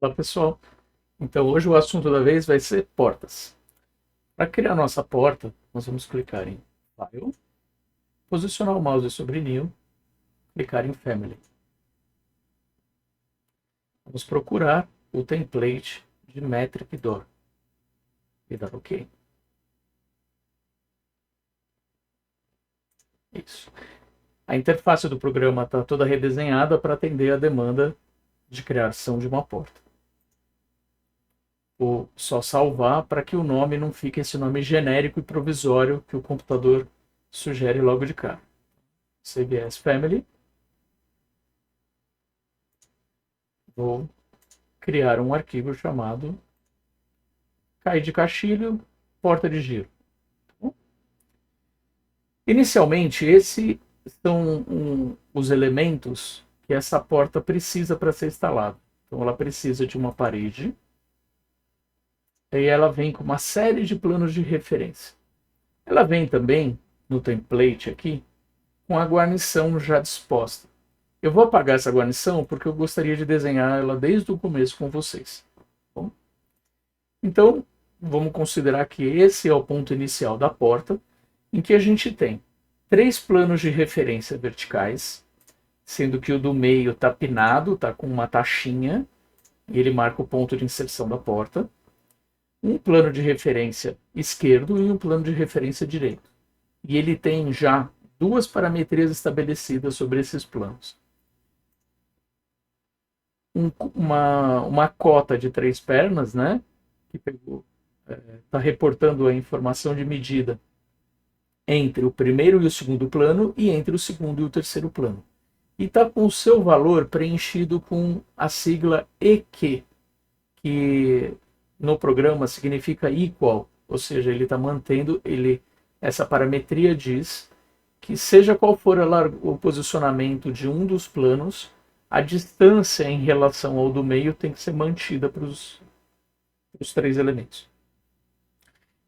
Olá, pessoal. Então, hoje o assunto da vez vai ser portas. Para criar nossa porta, nós vamos clicar em File, posicionar o mouse sobre New, clicar em Family. Vamos procurar o template de Metric Door e dar OK. Isso. A interface do programa está toda redesenhada para atender a demanda de criação de uma porta. Vou só salvar para que o nome não fique esse nome genérico e provisório que o computador sugere logo de cara. Save as Family. Vou criar um arquivo chamado cai de caixilho, porta de giro. Inicialmente, esses são os elementos que essa porta precisa para ser instalada. Então, ela precisa de uma parede. E ela vem com uma série de planos de referência. Ela vem também, no template aqui, com a guarnição já disposta. Eu vou apagar essa guarnição porque eu gostaria de desenhar ela desde o começo com vocês. Bom? Então, vamos considerar que esse é o ponto inicial da porta, em que a gente tem 3 planos de referência verticais, sendo que o do meio está pinado, está com uma taxinha, e ele marca o ponto de inserção da porta. Um plano de referência esquerdo e um plano de referência direito. E ele tem já 2 parametrias estabelecidas sobre esses planos. Uma cota de 3 pernas, né, que está reportando a informação de medida entre o primeiro e o segundo plano e entre o segundo e o terceiro plano. E está com o seu valor preenchido com a sigla EQ, que no programa significa equal, ou seja, ele está mantendo, essa parametria diz que seja qual for o posicionamento de um dos planos, a distância em relação ao do meio tem que ser mantida para os 3 elementos.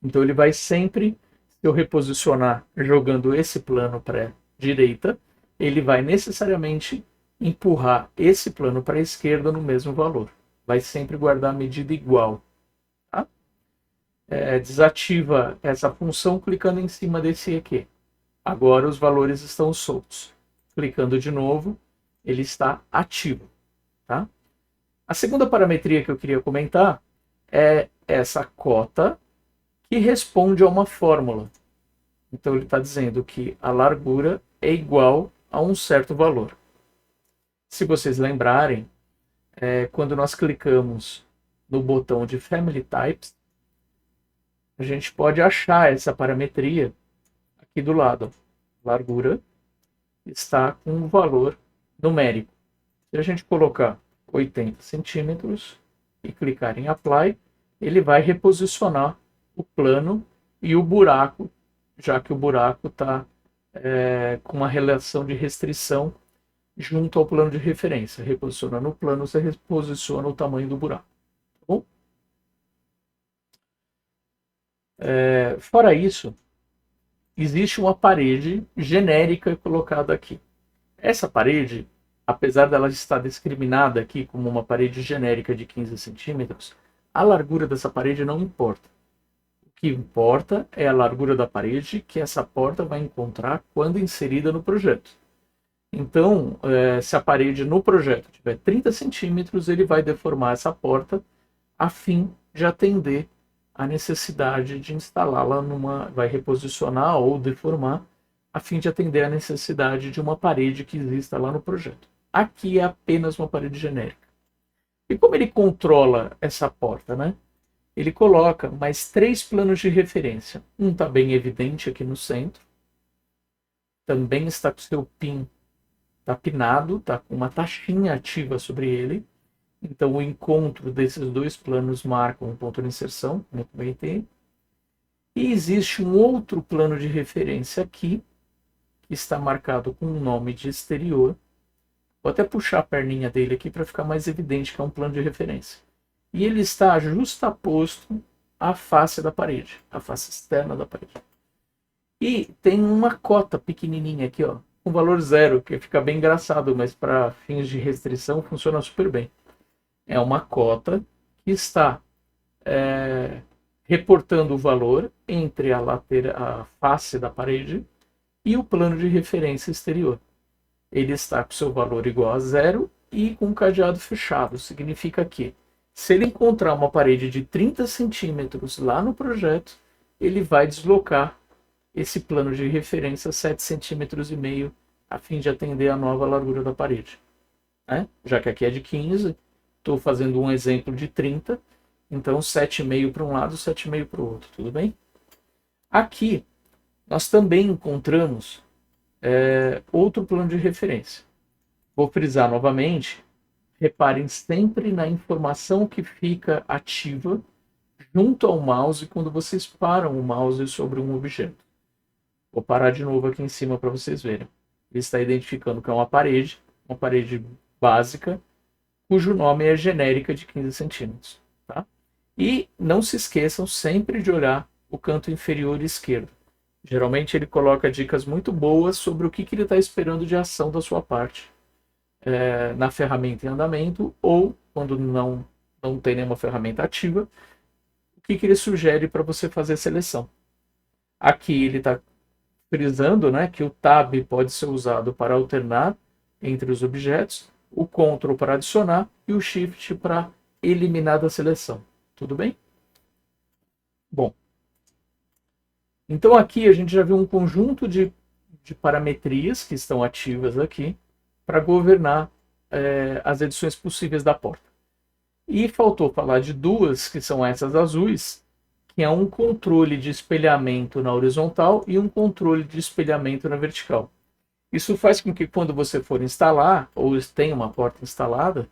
Então ele vai sempre, se eu reposicionar jogando esse plano para a direita, ele vai necessariamente empurrar esse plano para a esquerda no mesmo valor. Vai sempre guardar a medida igual. Desativa essa função clicando em cima desse aqui. Agora os valores estão soltos. Clicando de novo, ele está ativo. Tá? A segunda parametria que eu queria comentar é essa cota que responde a uma fórmula. Então ele está dizendo que a largura é igual a um certo valor. Se vocês lembrarem, quando nós clicamos no botão de Family Types, a gente pode achar essa parametria aqui do lado. Largura está com um valor numérico. Se a gente colocar 80 centímetros e clicar em Apply, ele vai reposicionar o plano e o buraco, já que o buraco está com uma relação de restrição junto ao plano de referência. Reposicionando o plano, você reposiciona o tamanho do buraco. Tá bom? Fora isso, existe uma parede genérica colocada aqui. Essa parede, apesar dela estar discriminada aqui como uma parede genérica de 15 centímetros, a largura dessa parede não importa. O que importa é a largura da parede que essa porta vai encontrar quando inserida no projeto. Então, se a parede no projeto tiver 30 centímetros, ele vai deformar essa porta a fim de atender a necessidade de instalá-la vai reposicionar ou deformar a fim de atender a necessidade de uma parede que exista lá no projeto. Aqui é apenas uma parede genérica. E como ele controla essa porta, né? Ele coloca mais 3 planos de referência. Um está bem evidente aqui no centro. Também está com o seu pin pinado, está com uma taxinha ativa sobre ele. Então, o encontro desses 2 planos marca um ponto de inserção, muito bem tem. E existe um outro plano de referência aqui, que está marcado com um nome de exterior. Vou até puxar a perninha dele aqui para ficar mais evidente que é um plano de referência. E ele está justaposto à face da parede, à face externa da parede. E tem uma cota pequenininha aqui, ó, com valor 0, que fica bem engraçado, mas para fins de restrição funciona super bem. é uma cota que está reportando o valor entre a face da parede e o plano de referência exterior. Ele está com seu valor igual a zero e com um cadeado fechado. Significa que, se ele encontrar uma parede de 30 centímetros lá no projeto, ele vai deslocar esse plano de referência a 7,5 centímetros a fim de atender a nova largura da parede. Já que aqui é de 15, estou fazendo um exemplo de 30, então 7,5 para um lado, 7,5 para o outro, tudo bem? Aqui, nós também encontramos outro plano de referência. Vou frisar novamente, reparem sempre na informação que fica ativa junto ao mouse quando vocês param o mouse sobre um objeto. Vou parar de novo aqui em cima para vocês verem. Ele está identificando que é uma parede básica, cujo nome é genérica de 15 centímetros. Tá? E não se esqueçam sempre de olhar o canto inferior esquerdo. Geralmente ele coloca dicas muito boas sobre o que ele está esperando de ação da sua parte na ferramenta em andamento, ou quando não tem nenhuma ferramenta ativa, o que ele sugere para você fazer a seleção. Aqui ele está frisando, que o Tab pode ser usado para alternar entre os objetos, o Ctrl para adicionar e o Shift para eliminar da seleção. Tudo bem? Bom, então aqui a gente já viu um conjunto de parametrias que estão ativas aqui para governar as edições possíveis da porta. E faltou falar de duas, que são essas azuis, que é um controle de espelhamento na horizontal e um controle de espelhamento na vertical. Isso faz com que quando você for instalar, ou tem uma porta instalada,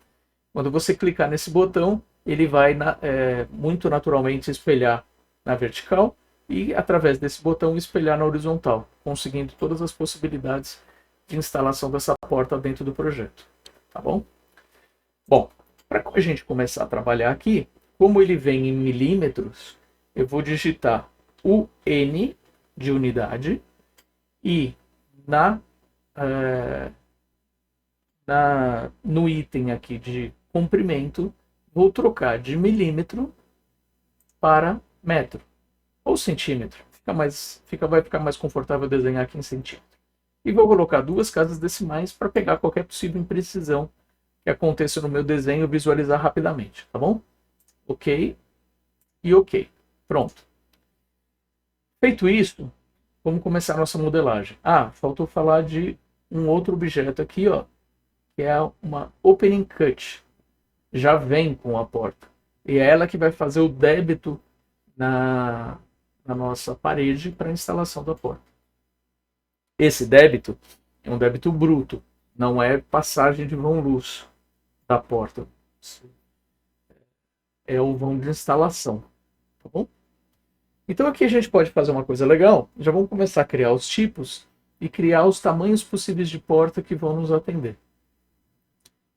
quando você clicar nesse botão, ele vai muito naturalmente espelhar na vertical e, através desse botão, espelhar na horizontal, conseguindo todas as possibilidades de instalação dessa porta dentro do projeto. Tá bom? Bom, para a gente começar a trabalhar aqui, como ele vem em milímetros, eu vou digitar o N de unidade e no item aqui de comprimento, vou trocar de milímetro para metro ou centímetro. Vai ficar mais confortável desenhar aqui em centímetro. E vou colocar duas casas decimais para pegar qualquer possível imprecisão que aconteça no meu desenho e visualizar rapidamente, tá bom? Ok e ok. Pronto. Feito isso, vamos começar a nossa modelagem. Faltou falar de um outro objeto aqui, que é uma Opening Cut. Já vem com a porta. E é ela que vai fazer o débito na nossa parede para a instalação da porta. Esse débito é um débito bruto, não é passagem de vão-luz da porta. É o vão de instalação. Tá bom? Então aqui a gente pode fazer uma coisa legal. Já vamos começar a criar os tipos e criar os tamanhos possíveis de porta que vão nos atender.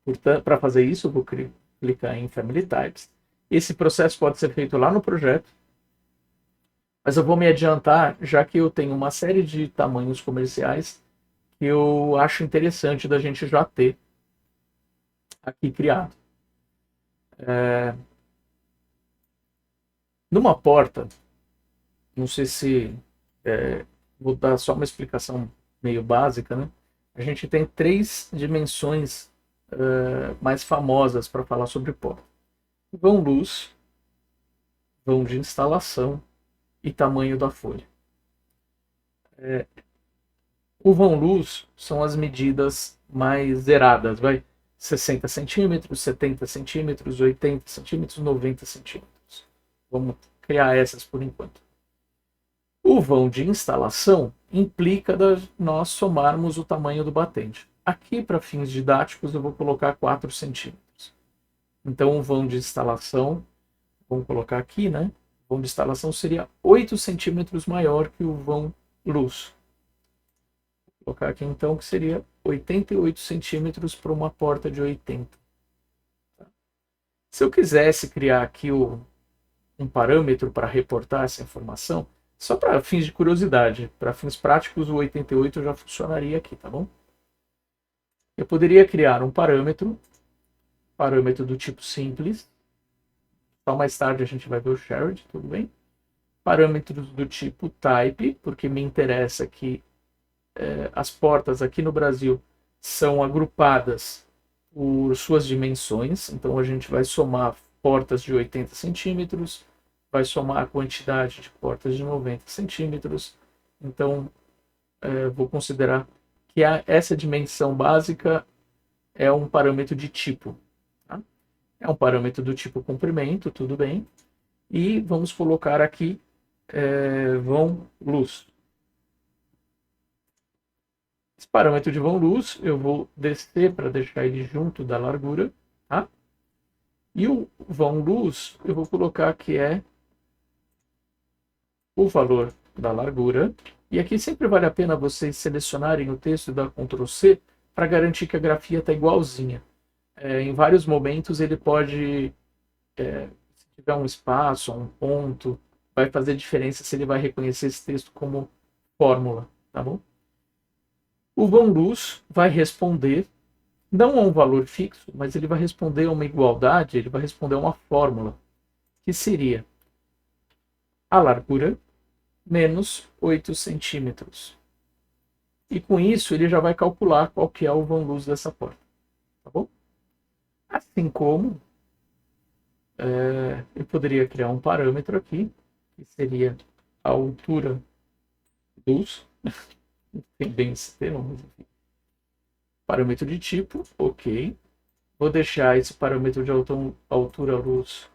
Portanto, para fazer isso, eu vou clicar em Family Types. Esse processo pode ser feito lá no projeto, mas eu vou me adiantar, já que eu tenho uma série de tamanhos comerciais que eu acho interessante da gente já ter aqui criado. Numa porta, não sei se vou dar só uma explicação meio básica, né? A gente tem 3 dimensões mais famosas para falar sobre porta: vão luz, vão de instalação e tamanho da folha. O vão luz são as medidas mais zeradas, 60 centímetros, 70 centímetros, 80 centímetros, 90 centímetros. Vamos criar essas por enquanto. O vão de instalação implica nós somarmos o tamanho do batente. Aqui, para fins didáticos, eu vou colocar 4 centímetros. Então, o vão de instalação, vamos colocar aqui, né? O vão de instalação seria 8 centímetros maior que o vão luz. Vou colocar aqui, então, que seria 88 centímetros para uma porta de 80. Se eu quisesse criar aqui um parâmetro para reportar essa informação, só para fins de curiosidade, para fins práticos, o 88 já funcionaria aqui, tá bom? Eu poderia criar um parâmetro parâmetro do tipo simples. Só mais tarde a gente vai ver o shared, tudo bem? Parâmetros do tipo type, porque me interessa que as portas aqui no Brasil são agrupadas por suas dimensões. Então a gente vai somar portas de 80 centímetros, vai somar a quantidade de portas de 90 centímetros. Então vou considerar que essa dimensão básica é um parâmetro de tipo. Tá? É um parâmetro do tipo comprimento, tudo bem. E vamos colocar aqui vão luz. Esse parâmetro de vão luz eu vou descer para deixar ele junto da largura. Tá? E o vão luz eu vou colocar que é o valor da largura. E aqui sempre vale a pena vocês selecionarem o texto e dar Ctrl C para garantir que a grafia está igualzinha. Em vários momentos ele pode, se tiver um espaço, um ponto, vai fazer diferença se ele vai reconhecer esse texto como fórmula, tá bom? O vão luz vai responder não a um valor fixo, mas ele vai responder a uma igualdade, ele vai responder a uma fórmula, que seria a largura menos 8 centímetros. E com isso ele já vai calcular qual que é o vão luz dessa porta, tá bom? Assim como eu poderia criar um parâmetro aqui, que seria a altura luz, tem bem esse termo, mas enfim. Parâmetro de tipo, ok. Vou deixar esse parâmetro de altura luz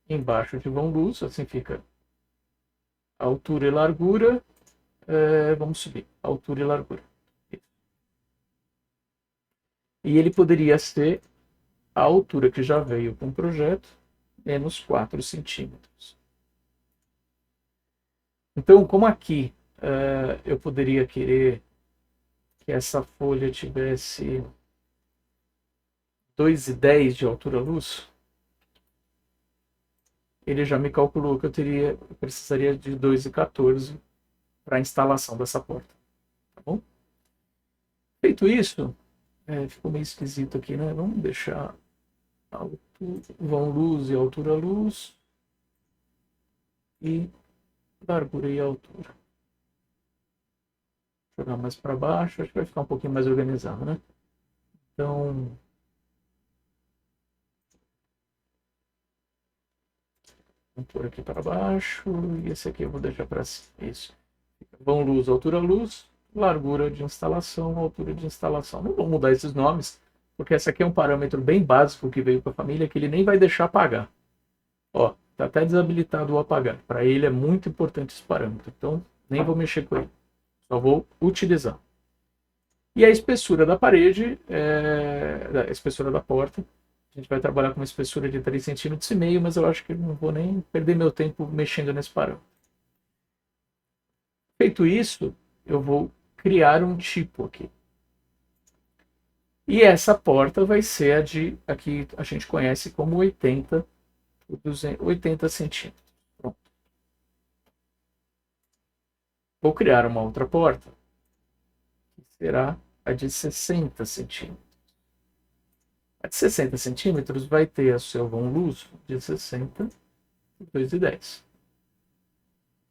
embaixo de vão luz, assim fica altura e largura. Vamos subir, altura e largura. E ele poderia ser a altura que já veio com o projeto, menos 4 centímetros. Então, como aqui eu poderia querer que essa folha tivesse 2,10 de altura-luz, ele já me calculou que eu precisaria de 2,14 para a instalação dessa porta. Tá bom? Feito isso, ficou meio esquisito aqui, né? Vamos deixar vão luz e altura-luz e largura e altura. Jogar mais para baixo, acho que vai ficar um pouquinho mais organizado, né? Então, vamos pôr aqui para baixo e esse aqui eu vou deixar para cima. Isso. Vão luz, altura luz, largura de instalação, altura de instalação. Não vou mudar esses nomes, porque esse aqui é um parâmetro bem básico que veio para a família que ele nem vai deixar apagar. Ó, está até desabilitado o apagar. Para ele é muito importante esse parâmetro, então nem vou mexer com ele. Só vou utilizar. E a espessura da parede, a espessura da porta, a gente vai trabalhar com uma espessura de 3,5 cm, mas eu acho que não vou nem perder meu tempo mexendo nesse parâmetro. Feito isso, eu vou criar um tipo aqui. E essa porta vai ser a de, aqui a gente conhece como 80 centímetros. Pronto. Vou criar uma outra porta, que será a de 60 centímetros. A de 60 centímetros vai ter o seu vão luz de 60 por 2,10.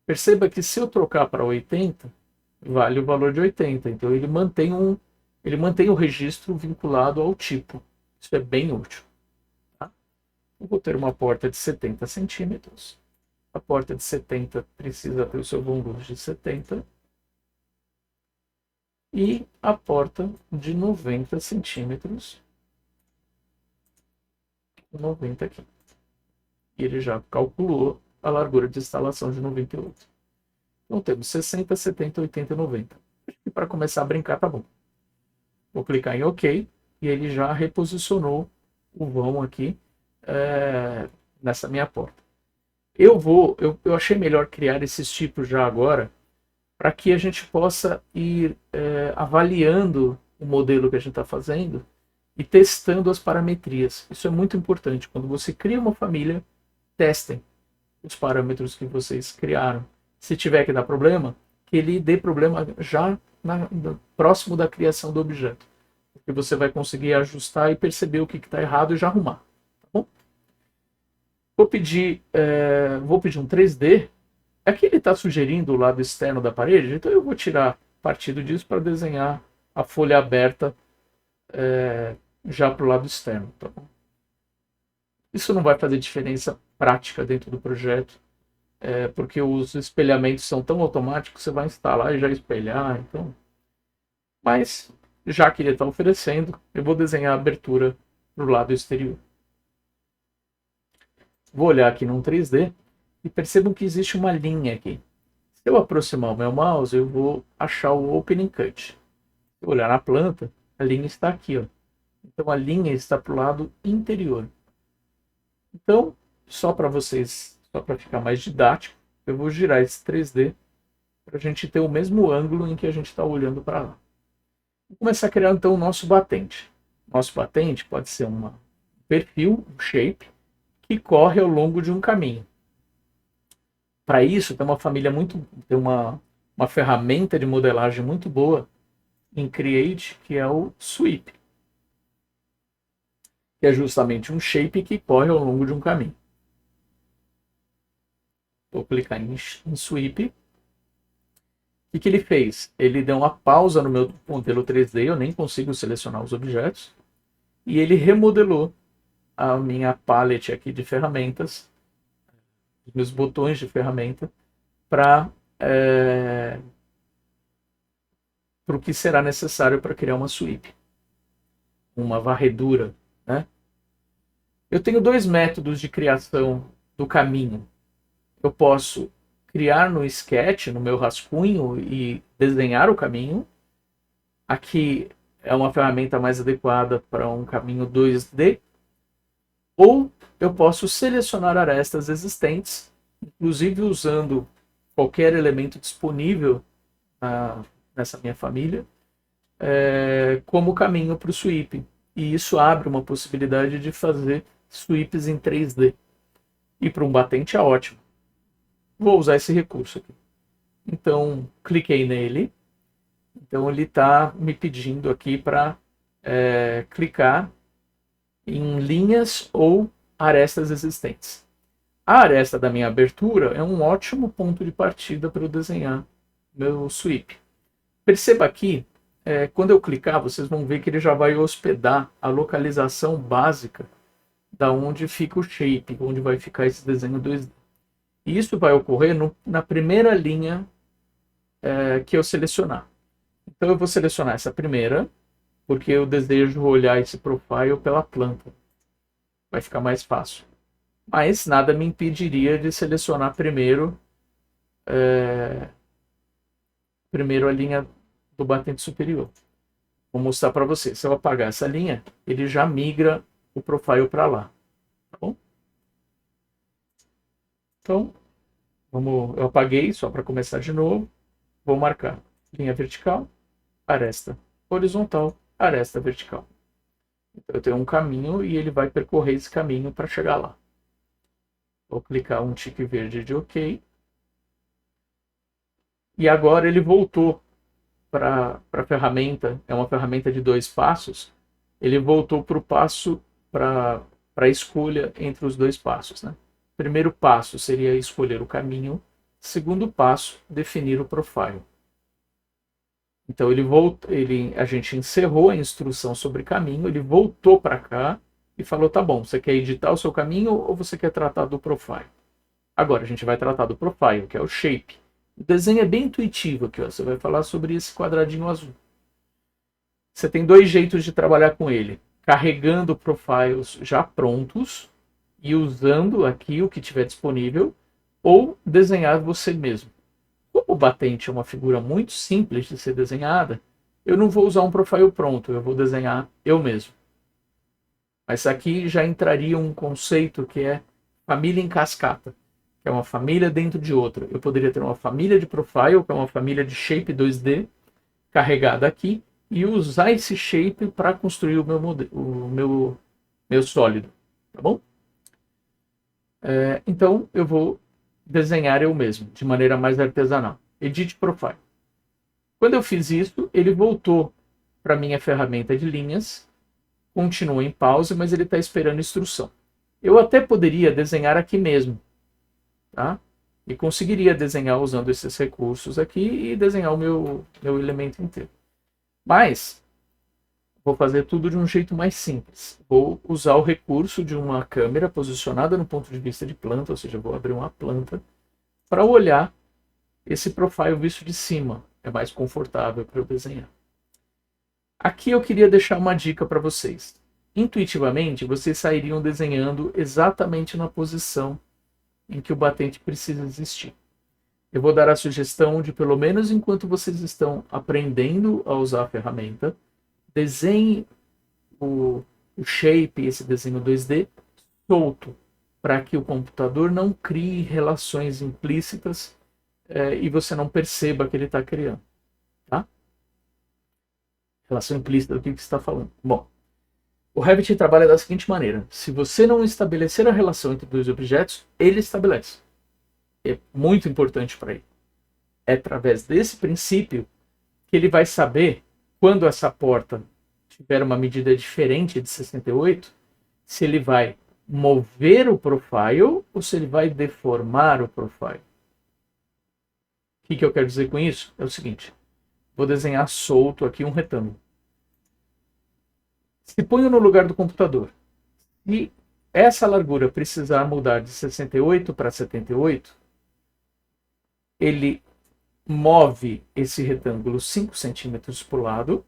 Perceba que se eu trocar para 80, vale o valor de 80. Então ele mantém o registro vinculado ao tipo. Isso é bem útil. Tá? Eu vou ter uma porta de 70 centímetros. A porta de 70 precisa ter o seu vão luz de 70. E a porta de 90 centímetros. 90 aqui. E ele já calculou a largura de instalação de 98. Então temos 60, 70, 80 e 90. E para começar a brincar, tá bom. Vou clicar em OK e ele já reposicionou o vão aqui nessa minha porta. Eu achei melhor criar esses tipos já agora para que a gente possa ir avaliando o modelo que a gente está fazendo e testando as parametrias. Isso é muito importante. Quando você cria uma família, testem os parâmetros que vocês criaram. Se tiver que dar problema, que ele dê problema já próximo da criação do objeto. porque você vai conseguir ajustar e perceber o que está errado e já arrumar. Tá bom? Vou pedir um 3D. Aqui ele está sugerindo o lado externo da parede, então eu vou tirar partido disso para desenhar a folha aberta já para o lado externo. Tá bom? Isso não vai fazer diferença prática dentro do projeto, porque os espelhamentos são tão automáticos, você vai instalar e já espelhar. Então. Mas, já que ele está oferecendo, eu vou desenhar a abertura para o lado exterior. Vou olhar aqui num 3D e percebam que existe uma linha aqui. Se eu aproximar o meu mouse, eu vou achar o Opening Cut. Se eu olhar na planta, a linha está aqui. Ó. Então a linha está para o lado interior. Então, só para ficar mais didático, eu vou girar esse 3D para a gente ter o mesmo ângulo em que a gente está olhando para lá. Vou começar a criar então o nosso batente. Nosso batente pode ser um perfil, um shape, que corre ao longo de um caminho. Para isso, tem uma ferramenta de modelagem muito boa em Create, que é o Sweep, que é justamente um shape que corre ao longo de um caminho. Vou clicar em Sweep. O que ele fez? Ele deu uma pausa no meu modelo 3D, eu nem consigo selecionar os objetos, e ele remodelou a minha palette aqui de ferramentas, os meus botões de ferramenta, para o que será necessário para criar uma sweep, uma varredura. Né? Eu tenho dois métodos de criação do caminho. Eu posso criar no Sketch, no meu rascunho, e desenhar o caminho. Aqui é uma ferramenta mais adequada para um caminho 2D. Ou eu posso selecionar arestas existentes, inclusive usando qualquer elemento disponível nessa minha família, como caminho para o sweep. E isso abre uma possibilidade de fazer sweeps em 3D. E para um batente é ótimo. Vou usar esse recurso aqui. Então, cliquei nele. Então, ele está me pedindo aqui para clicar em linhas ou arestas existentes. A aresta da minha abertura é um ótimo ponto de partida para eu desenhar meu sweep. Perceba aqui, quando eu clicar, vocês vão ver que ele já vai hospedar a localização básica da onde fica o shape, onde vai ficar esse desenho 2D. E isso vai ocorrer na primeira linha que eu selecionar. Então eu vou selecionar essa primeira, porque eu desejo olhar esse profile pela planta. Vai ficar mais fácil. Mas nada me impediria de selecionar primeiro a linha do batente superior. Vou mostrar para você. Se eu apagar essa linha, ele já migra o profile para lá. Tá bom? Então, eu apaguei só para começar de novo. Vou marcar linha vertical, aresta horizontal, aresta vertical. Então, eu tenho um caminho e ele vai percorrer esse caminho para chegar lá. Vou clicar um tique verde de OK. E agora ele voltou para a ferramenta. É uma ferramenta de 2 passos. Ele voltou para o passo, para a escolha entre os 2 passos. Né? Primeiro passo seria escolher o caminho. Segundo passo, definir o profile. Então a gente encerrou a instrução sobre caminho, ele voltou para cá e falou, tá bom, você quer editar o seu caminho ou você quer tratar do profile? Agora a gente vai tratar do profile, que é o shape. O desenho é bem intuitivo aqui, ó. Você vai falar sobre esse quadradinho azul. Você tem 2 jeitos de trabalhar com ele. Carregando profiles já prontos e usando aqui o que tiver disponível, ou desenhar você mesmo. Como o batente é uma figura muito simples de ser desenhada, eu não vou usar um profile pronto, eu vou desenhar eu mesmo. Mas aqui já entraria um conceito que é família em cascata, que é uma família dentro de outra. Eu poderia ter uma família de profile, que é uma família de shape 2D, carregada aqui, e usar esse shape para construir o meu sólido. Tá bom? Então, eu vou desenhar eu mesmo, de maneira mais artesanal. Edit Profile. Quando eu fiz isso, ele voltou para minha ferramenta de linhas, continua em pause, mas ele está esperando instrução. Eu até poderia desenhar aqui mesmo, tá? E conseguiria desenhar usando esses recursos aqui e desenhar o meu elemento inteiro. Mas vou fazer tudo de um jeito mais simples. Vou usar o recurso de uma câmera posicionada no ponto de vista de planta, ou seja, vou abrir uma planta para olhar esse profile visto de cima. É mais confortável para eu desenhar. Aqui eu queria deixar uma dica para vocês. Intuitivamente, vocês sairiam desenhando exatamente na posição em que o batente precisa existir. Eu vou dar a sugestão de, pelo menos enquanto vocês estão aprendendo a usar a ferramenta, desenhe o shape, esse desenho 2D, solto, para que o computador não crie relações implícitas e você não perceba que ele está criando. Tá? Relação implícita do que você está falando. Bom, o Revit trabalha da seguinte maneira. Se você não estabelecer a relação entre dois objetos, ele estabelece. É muito importante para ele. É através desse princípio que ele vai saber quando essa porta tiver uma medida diferente de 68, se ele vai mover o profile ou se ele vai deformar o profile. O que eu quero dizer com isso? É o seguinte. Vou desenhar solto aqui um retângulo. Se ponho no lugar do computador e essa largura precisar mudar de 68 para 78, ele move esse retângulo 5 centímetros para o lado,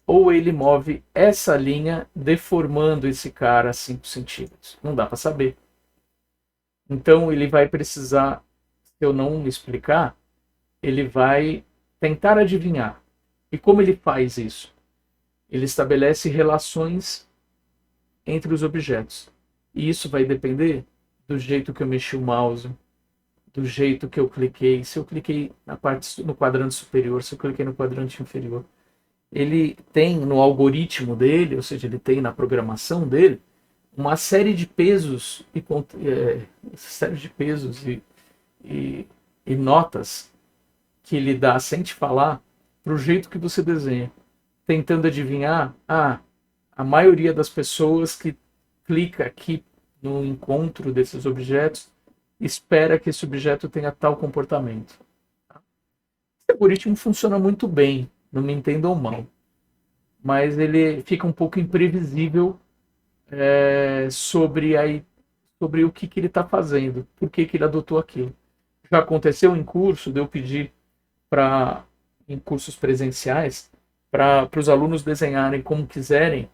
ou ele move essa linha deformando esse cara 5 centímetros. Não dá para saber. Então ele vai precisar, se eu não explicar, ele vai tentar adivinhar. E como ele faz isso? Ele estabelece relações entre os objetos. E isso vai depender do jeito que eu mexi o mouse, do jeito que eu cliquei. Se eu cliquei no quadrante superior, se eu cliquei no quadrante inferior. Ele tem no algoritmo dele, ou seja, ele tem na programação dele, uma série de pesos e notas que ele dá sem te falar para o jeito que você desenha, tentando adivinhar a maioria das pessoas que clica aqui no encontro desses objetos espera que esse objeto tenha tal comportamento. Esse algoritmo funciona muito bem, não me entendam mal, mas ele fica um pouco imprevisível sobre o que ele está fazendo, por que ele adotou aquilo. Já aconteceu em curso de eu pedir em cursos presenciais para os alunos desenharem como quiserem,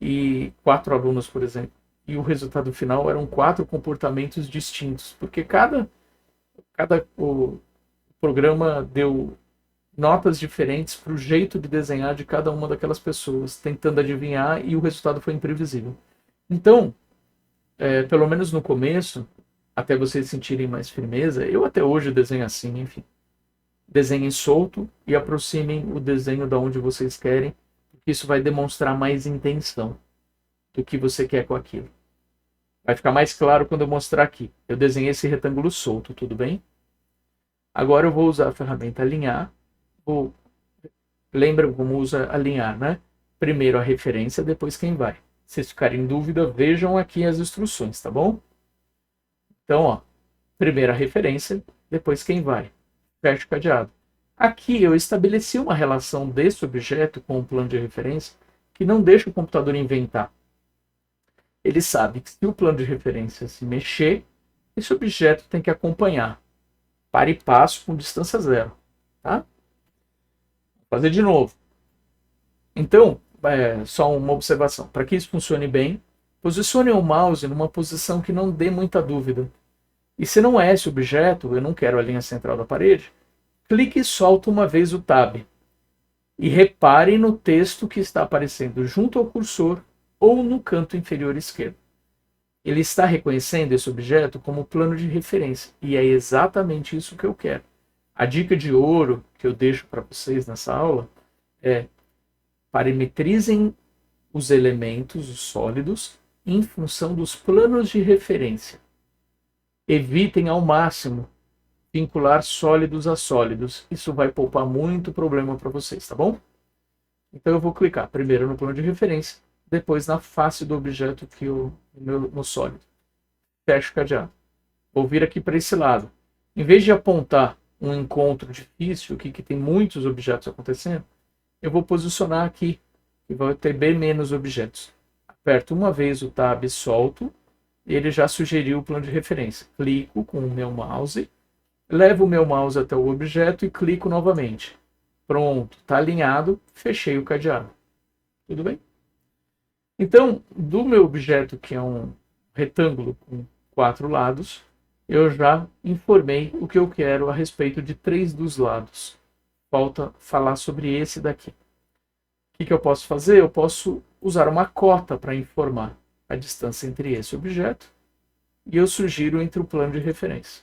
e 4 alunos, por exemplo, e o resultado final eram 4 comportamentos distintos, porque o programa deu notas diferentes para o jeito de desenhar de cada uma daquelas pessoas, tentando adivinhar, e o resultado foi imprevisível. Então, pelo menos no começo, até vocês sentirem mais firmeza, eu até hoje desenho assim, enfim. Desenhem solto e aproximem o desenho da onde vocês querem, porque isso vai demonstrar mais intenção do que você quer com aquilo. Vai ficar mais claro quando eu mostrar aqui. Eu desenhei esse retângulo solto, tudo bem? Agora eu vou usar a ferramenta alinhar. Lembra como usa alinhar, né? Primeiro a referência, depois quem vai. Se vocês ficarem em dúvida, vejam aqui as instruções, tá bom? Então, ó, primeiro a referência, depois quem vai. Fecha o cadeado. Aqui eu estabeleci uma relação desse objeto com o plano de referência que não deixa o computador inventar. Ele sabe que se o plano de referência se mexer, esse objeto tem que acompanhar. Para e passo com distância zero. Tá? Vou fazer de novo. Então, só uma observação. Para que isso funcione bem, posicione o mouse numa posição que não dê muita dúvida. E se não é esse objeto, eu não quero a linha central da parede, clique e solta uma vez o Tab. E repare no texto que está aparecendo junto ao cursor ou no canto inferior esquerdo. Ele está reconhecendo esse objeto como plano de referência. E é exatamente isso que eu quero. A dica de ouro que eu deixo para vocês nessa aula é: parametrizem os elementos, os sólidos, em função dos planos de referência. Evitem ao máximo vincular sólidos a sólidos. Isso vai poupar muito problema para vocês, tá bom? Então eu vou clicar primeiro no plano de referência, depois na face do objeto que no sólido. Fecho o cadeado. Vou vir aqui para esse lado. Em vez de apontar um encontro difícil, aqui que tem muitos objetos acontecendo, eu vou posicionar aqui, que vai ter bem menos objetos. Aperto uma vez o Tab e solto, e ele já sugeriu o plano de referência. Clico com o meu mouse, levo o meu mouse até o objeto e clico novamente. Pronto, está alinhado, fechei o cadeado. Tudo bem? Então, do meu objeto, que é um retângulo com 4 lados, eu já informei o que eu quero a respeito de 3 dos lados. Falta falar sobre esse daqui. O que eu posso fazer? Eu posso usar uma cota para informar a distância entre esse objeto e eu sugiro entre o plano de referência.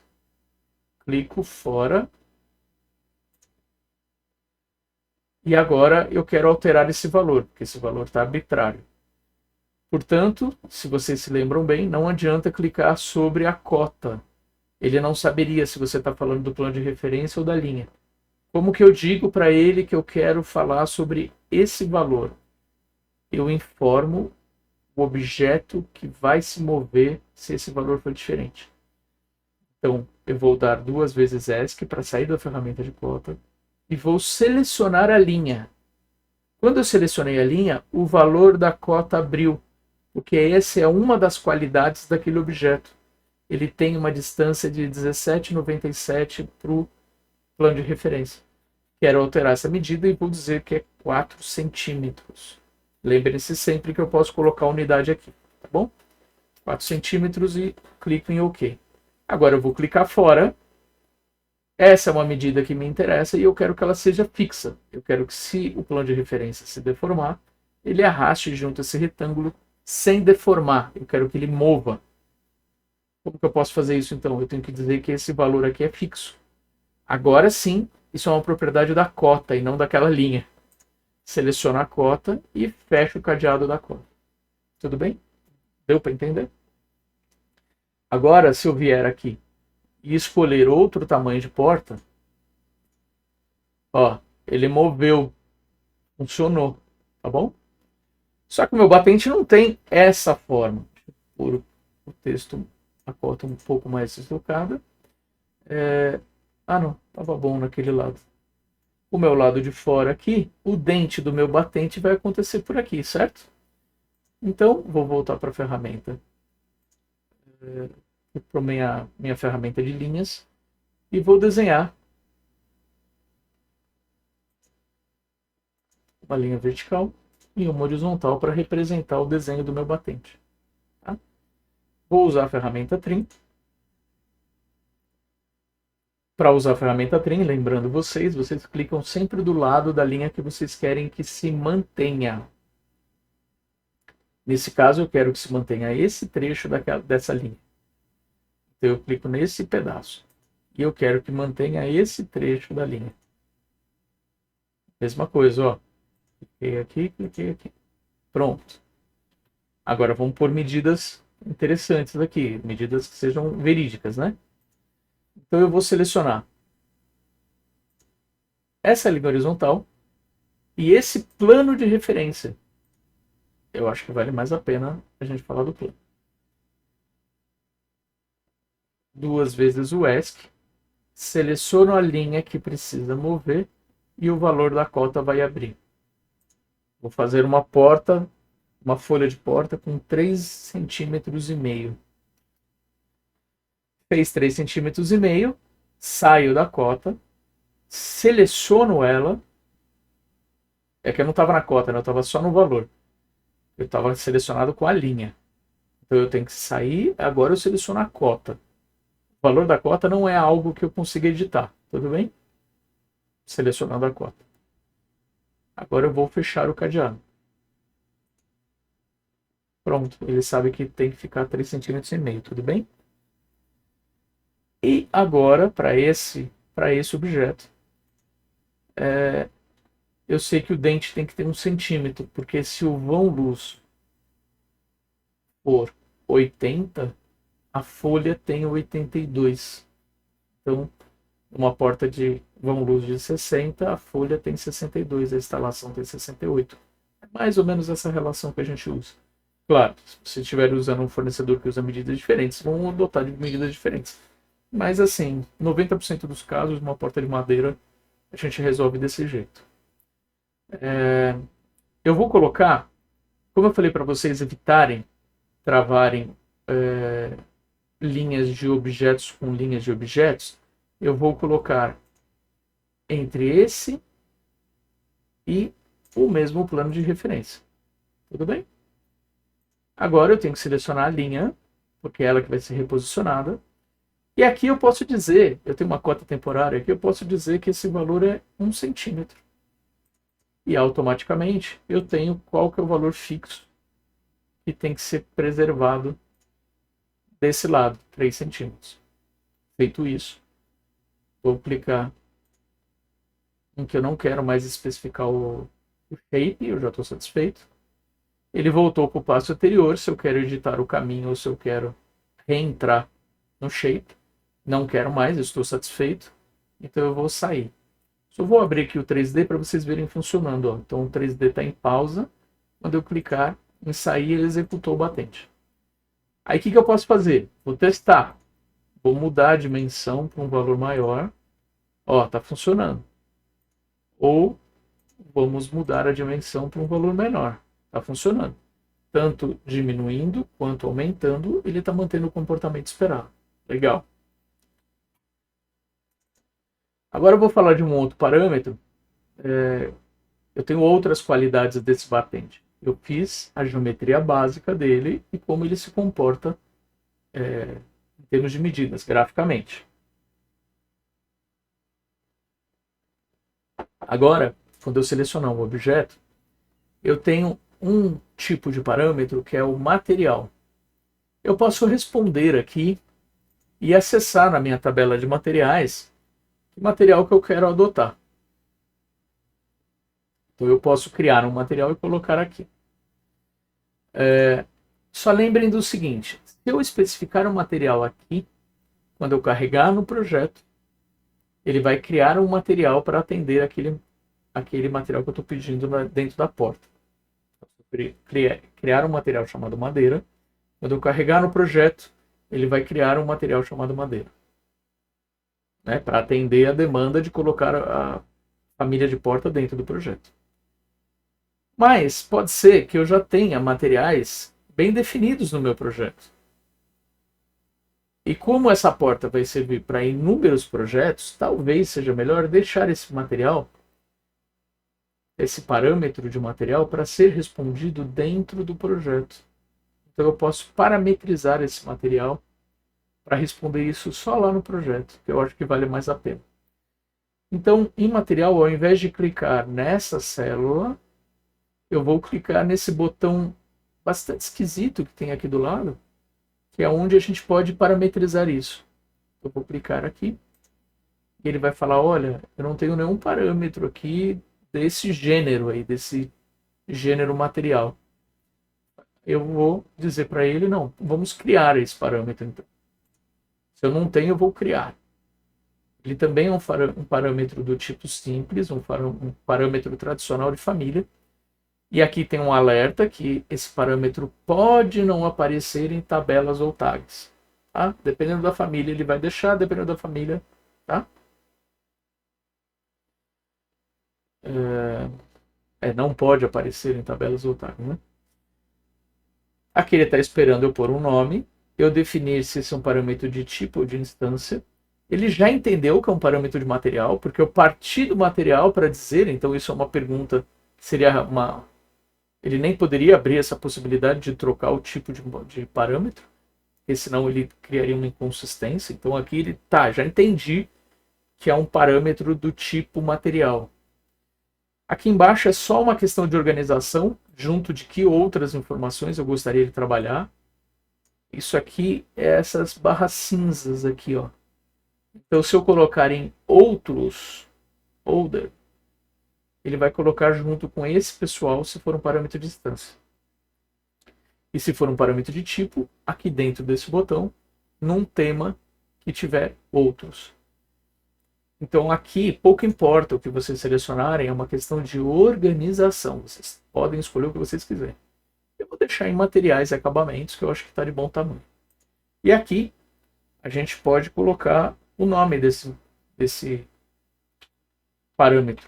Clico fora. E agora eu quero alterar esse valor, porque esse valor está arbitrário. Portanto, se vocês se lembram bem, não adianta clicar sobre a cota. Ele não saberia se você está falando do plano de referência ou da linha. Como que eu digo para ele que eu quero falar sobre esse valor? Eu informo o objeto que vai se mover se esse valor for diferente. Então, eu vou dar 2 vezes ESC para sair da ferramenta de cota e vou selecionar a linha. Quando eu selecionei a linha, o valor da cota abriu, porque essa é uma das qualidades daquele objeto. Ele tem uma distância de 17,97 para o plano de referência. Quero alterar essa medida e vou dizer que é 4 centímetros. Lembre-se sempre que eu posso colocar a unidade aqui, tá bom? 4 centímetros e clico em OK. Agora eu vou clicar fora. Essa é uma medida que me interessa e eu quero que ela seja fixa. Eu quero que, se o plano de referência se deformar, ele arraste junto esse retângulo sem deformar. Eu quero que ele mova. Como que eu posso fazer isso, então? Eu tenho que dizer que esse valor aqui é fixo. Agora sim, isso é uma propriedade da cota e não daquela linha. Seleciono a cota e fecho o cadeado da cota. Tudo bem? Deu para entender? Agora, se eu vier aqui e escolher outro tamanho de porta, ó, ele moveu, funcionou, tá bom? Só que o meu batente não tem essa forma. Por o texto, a cota um pouco mais deslocada. Ah, não, estava bom naquele lado. O meu lado de fora aqui, o dente do meu batente vai acontecer por aqui, certo? Então, vou voltar para a ferramenta, para minha ferramenta de linhas, e vou desenhar uma linha vertical e uma horizontal para representar o desenho do meu batente. Tá? Vou usar a ferramenta Trim. Para usar a ferramenta Trim, lembrando vocês clicam sempre do lado da linha que vocês querem que se mantenha. Nesse caso, eu quero que se mantenha esse trecho dessa linha. Então, eu clico nesse pedaço. E eu quero que mantenha esse trecho da linha. Mesma coisa, ó. Cliquei aqui, cliquei aqui. Pronto. Agora vamos pôr medidas interessantes aqui. Medidas que sejam verídicas, né? Então eu vou selecionar essa linha horizontal e esse plano de referência. Eu acho que vale mais a pena a gente falar do plano. 2 vezes o ESC. Seleciono a linha que precisa mover e o valor da cota vai abrir. Vou fazer uma porta, uma folha de porta com 3,5 centímetros. Fez 3,5 centímetros, saio da cota, seleciono ela. É que eu não estava na cota, né? Eu estava só no valor. Eu estava selecionado com a linha. Então eu tenho que sair, agora eu seleciono a cota. O valor da cota não é algo que eu consiga editar, tudo bem? Selecionando a cota. Agora eu vou fechar o cadeado. Pronto, ele sabe que tem que ficar 3,5 centímetros, tudo bem? E agora, para esse objeto, eu sei que o dente tem que ter 1 centímetro, porque se o vão luz for 80, a folha tem 82. Então, Uma porta de vão luz de 60, a folha tem 62, a instalação tem 68. É mais ou menos essa relação que a gente usa. Claro, se você estiver usando um fornecedor que usa medidas diferentes, vão adotar de medidas diferentes. Mas assim, 90% dos casos, uma porta de madeira, a gente resolve desse jeito. Eu vou colocar, como eu falei para vocês evitarem travarem linhas de objetos com linhas de objetos, eu vou colocar entre esse e o mesmo plano de referência. Tudo bem? Agora eu tenho que selecionar a linha, porque é ela que vai ser reposicionada. E aqui eu posso dizer, eu tenho uma cota temporária aqui, eu posso dizer que esse valor é 1 centímetro. E automaticamente eu tenho qual que é o valor fixo que tem que ser preservado desse lado, 3 centímetros. Feito isso, vou clicar em que eu não quero mais especificar o shape, eu já estou satisfeito. Ele voltou para o passo anterior, se eu quero editar o caminho ou se eu quero reentrar no shape. Não quero mais, estou satisfeito. Então eu vou sair. Só vou abrir aqui o 3D para vocês verem funcionando. Ó. Então o 3D está em pausa. Quando eu clicar em sair, ele executou o batente. Aí o que eu posso fazer? Vou testar. Vou mudar a dimensão para um valor maior. Ó, está funcionando. Ou vamos mudar a dimensão para um valor menor. Está funcionando. Tanto diminuindo quanto aumentando, ele está mantendo o comportamento esperado. Legal. Agora eu vou falar de um outro parâmetro. Eu tenho outras qualidades desse batente. Eu fiz a geometria básica dele e como ele se comporta em termos de medidas, graficamente. Agora, quando eu selecionar um objeto, eu tenho um tipo de parâmetro que é o material. Eu posso responder aqui e acessar na minha tabela de materiais o material que eu quero adotar. Então eu posso criar um material e colocar aqui. Só lembrem do seguinte, se eu especificar um material aqui, quando eu carregar no projeto, ele vai criar um material para atender aquele material que eu estou pedindo dentro da porta. Criar um material chamado madeira. Quando eu carregar no projeto, ele vai criar um material chamado madeira. Né, para atender a demanda de colocar a família de porta dentro do projeto. Mas pode ser que eu já tenha materiais bem definidos no meu projeto. E como essa porta vai servir para inúmeros projetos, talvez seja melhor deixar esse material, esse parâmetro de material, para ser respondido dentro do projeto. Então eu posso parametrizar esse material para responder isso só lá no projeto, que eu acho que vale mais a pena. Então, em material, ao invés de clicar nessa célula, eu vou clicar nesse botão bastante esquisito que tem aqui do lado, que é onde a gente pode parametrizar isso. Eu vou clicar aqui e ele vai falar, olha, eu não tenho nenhum parâmetro aqui desse gênero aí, desse gênero material. Eu vou dizer para ele, não, vamos criar esse parâmetro então. Se eu não tenho, eu vou criar. Ele também é um parâmetro do tipo simples, um parâmetro tradicional de família. E aqui tem um alerta que esse parâmetro pode não aparecer em tabelas ou tags. Tá? Dependendo da família, ele vai deixar, dependendo da família. Tá? Não pode aparecer em tabelas ou tags. Né? Aqui ele está esperando eu pôr um nome, eu definir se esse é um parâmetro de tipo ou de instância. Ele já entendeu que é um parâmetro de material, porque eu parti do material para dizer, então isso é uma pergunta, seria uma... Ele nem poderia abrir essa possibilidade de trocar o tipo de parâmetro, porque senão ele criaria uma inconsistência. Então aqui ele, já entendi que é um parâmetro do tipo material. Aqui embaixo é só uma questão de organização, junto de que outras informações eu gostaria de trabalhar. Isso aqui é essas barras cinzas aqui, ó. Então, se eu colocar em outros, older, ele vai colocar junto com esse pessoal se for um parâmetro de instância. E se for um parâmetro de tipo, aqui dentro desse botão, num tema que tiver outros. Então aqui pouco importa o que vocês selecionarem, é uma questão de organização. Vocês podem escolher o que vocês quiserem. Eu vou deixar em materiais e acabamentos, que eu acho que está de bom tamanho. E aqui a gente pode colocar o nome desse parâmetro.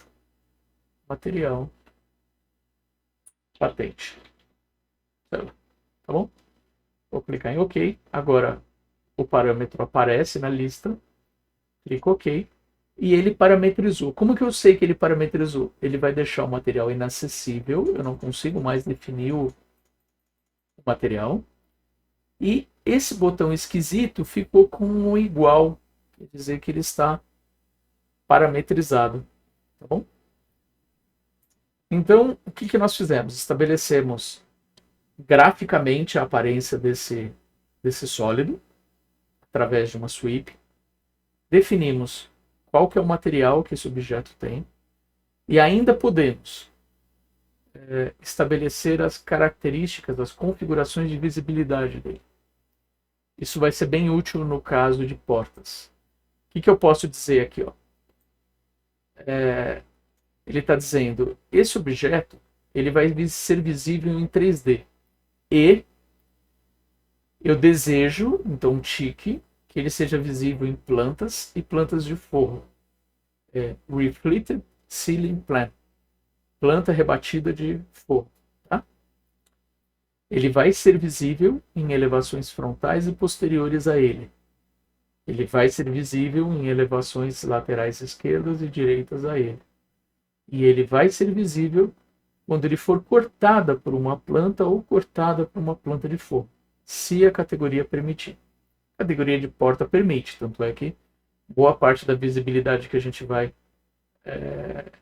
Material, patente. Tá bom? Vou clicar em OK. Agora o parâmetro aparece na lista. Clico OK. E ele parametrizou. Como que eu sei que ele parametrizou? Ele vai deixar o material inacessível. Eu não consigo mais definir o material. E esse botão esquisito ficou com um igual. Quer dizer que ele está parametrizado. Tá bom? Então, o que nós fizemos? Estabelecemos graficamente a aparência desse sólido através de uma sweep. Definimos qual que é o material que esse objeto tem. E ainda podemos estabelecer as características, as configurações de visibilidade dele. Isso vai ser bem útil no caso de portas. O que eu posso dizer aqui? Ó? Ele está dizendo, esse objeto ele vai ser visível em 3D. E eu desejo, então, um tique, que ele seja visível em plantas e plantas de forro. Reflected Ceiling Plan. Planta rebatida de forro. Tá? Ele vai ser visível em elevações frontais e posteriores a ele. Ele vai ser visível em elevações laterais esquerdas e direitas a ele. E ele vai ser visível quando ele for cortada por uma planta ou cortada por uma planta de forro, se a categoria permitir. A categoria de porta permite, tanto é que boa parte da visibilidade que a gente vai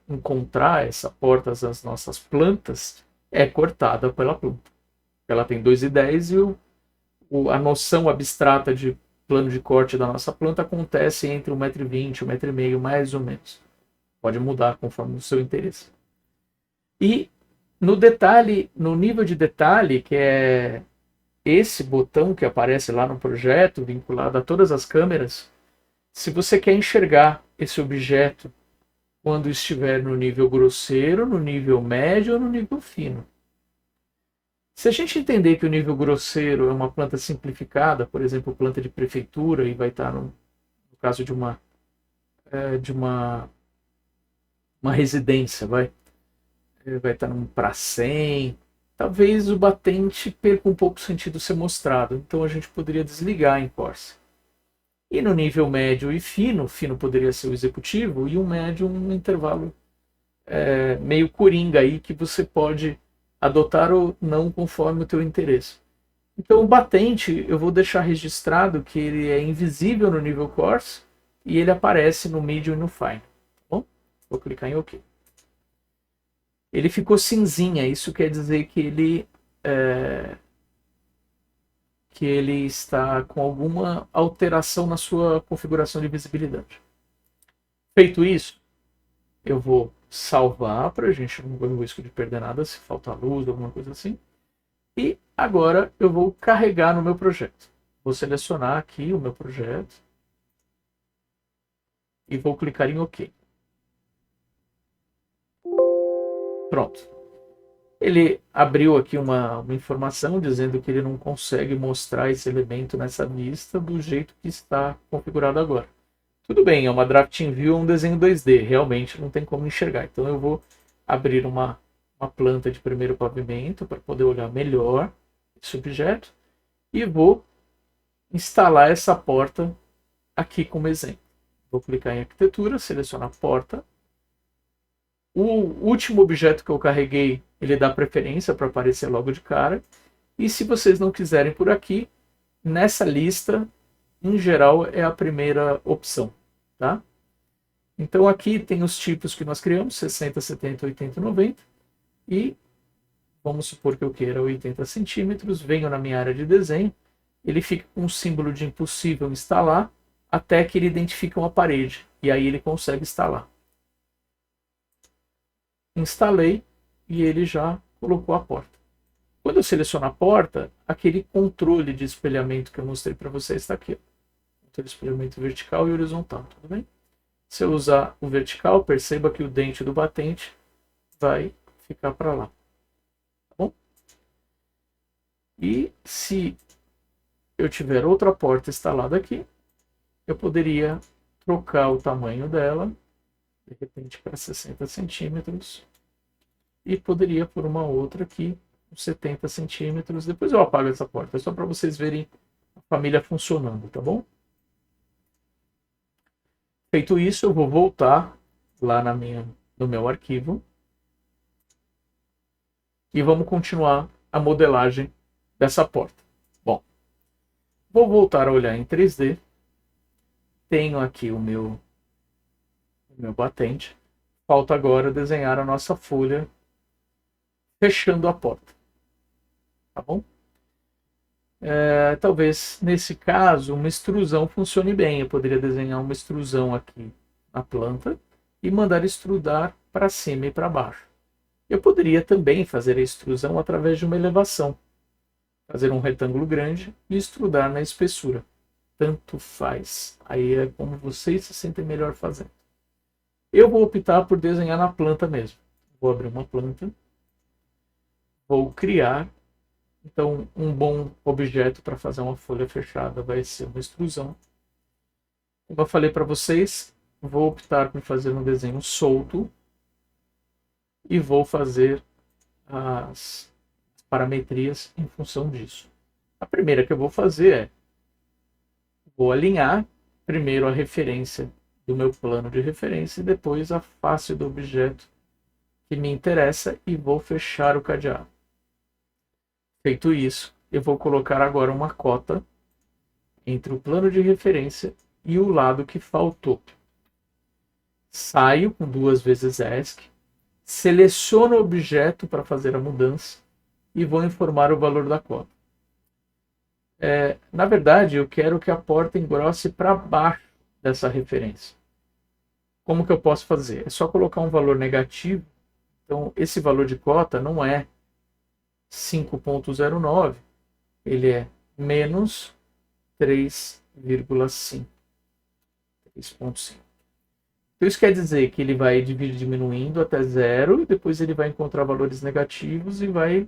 encontrar essa porta das nossas plantas é cortada pela planta. Ela tem 2,10 e a noção abstrata de plano de corte da nossa planta acontece entre 1,20 m, 1,5 m, mais ou menos. Pode mudar conforme o seu interesse. E no detalhe, no nível de detalhe, que é esse botão que aparece lá no projeto, vinculado a todas as câmeras, se você quer enxergar esse objeto quando estiver no nível grosseiro, no nível médio ou no nível fino. Se a gente entender que o nível grosseiro é uma planta simplificada, por exemplo, planta de prefeitura, e vai estar no caso de uma residência, vai estar num Pracem, talvez o batente perca um pouco o sentido ser mostrado. Então a gente poderia desligar em Corsa. E no nível médio e fino poderia ser o executivo, e o médio um intervalo meio coringa aí que você pode adotar ou não conforme o teu interesse. Então o batente eu vou deixar registrado que ele é invisível no nível Coarse e ele aparece no Medium e no Fine. Tá bom? Vou clicar em OK. Ele ficou cinzinha, isso quer dizer que ele está com alguma alteração na sua configuração de visibilidade. Feito isso, eu vou salvar para a gente não correr o risco de perder nada se faltar luz, alguma coisa assim. E agora eu vou carregar no meu projeto. Vou selecionar aqui o meu projeto e vou clicar em OK. Pronto. Ele abriu aqui uma informação dizendo que ele não consegue mostrar esse elemento nessa vista do jeito que está configurado agora. Tudo bem, é uma Drafting View, um desenho 2D, realmente não tem como enxergar. Então eu vou abrir uma planta de primeiro pavimento para poder olhar melhor esse objeto e vou instalar essa porta aqui como exemplo. Vou clicar em arquitetura, selecionar porta. O último objeto que eu carreguei, ele dá preferência para aparecer logo de cara. E se vocês não quiserem por aqui, nessa lista, em geral, é a primeira opção. Tá? Então aqui tem os tipos que nós criamos, 60, 70, 80, 90. E vamos supor que eu queira 80 centímetros, venho na minha área de desenho, ele fica com um símbolo de impossível instalar, até que ele identifica uma parede, e aí ele consegue instalar. Instalei e ele já colocou a porta. Quando eu seleciono a porta, aquele controle de espelhamento que eu mostrei para vocês está aqui. Controle de espelhamento vertical e horizontal, tudo bem? Se eu usar o vertical, perceba que o dente do batente vai ficar para lá. Tá bom? E se eu tiver outra porta instalada aqui, eu poderia trocar o tamanho dela, de repente para 60 centímetros, e poderia pôr uma outra aqui, 70 centímetros. Depois eu apago essa porta, só para vocês verem a família funcionando, tá bom? Feito isso, eu vou voltar lá no meu arquivo e vamos continuar a modelagem dessa porta. Bom, vou voltar a olhar em 3D. Tenho aqui o meu batente. Falta agora desenhar a nossa folha fechando a porta. Tá bom? Talvez nesse caso uma extrusão funcione bem. Eu poderia desenhar uma extrusão aqui na planta e mandar extrudar para cima e para baixo. Eu poderia também fazer a extrusão através de uma elevação. Fazer um retângulo grande e extrudar na espessura. Tanto faz. Aí é como vocês se sentem melhor fazendo. Eu vou optar por desenhar na planta mesmo. Vou abrir uma planta. Vou criar. Então, um bom objeto para fazer uma folha fechada vai ser uma extrusão. Como eu falei para vocês, vou optar por fazer um desenho solto e vou fazer as parametrias em função disso. A primeira que eu vou fazer é, vou alinhar primeiro a referência do meu plano de referência e depois a face do objeto que me interessa e vou fechar o cadeado. Feito isso, eu vou colocar agora uma cota entre o plano de referência e o lado que faltou. Saio com 2 vezes ESC, seleciono o objeto para fazer a mudança e vou informar o valor da cota. Na verdade, eu quero que a porta engrosse para baixo dessa referência. Como que eu posso fazer? É só colocar um valor negativo. Então, esse valor de cota não é 5,09, ele é menos 3,5. 3,5. Então, isso quer dizer que ele vai diminuindo até zero e depois ele vai encontrar valores negativos e vai...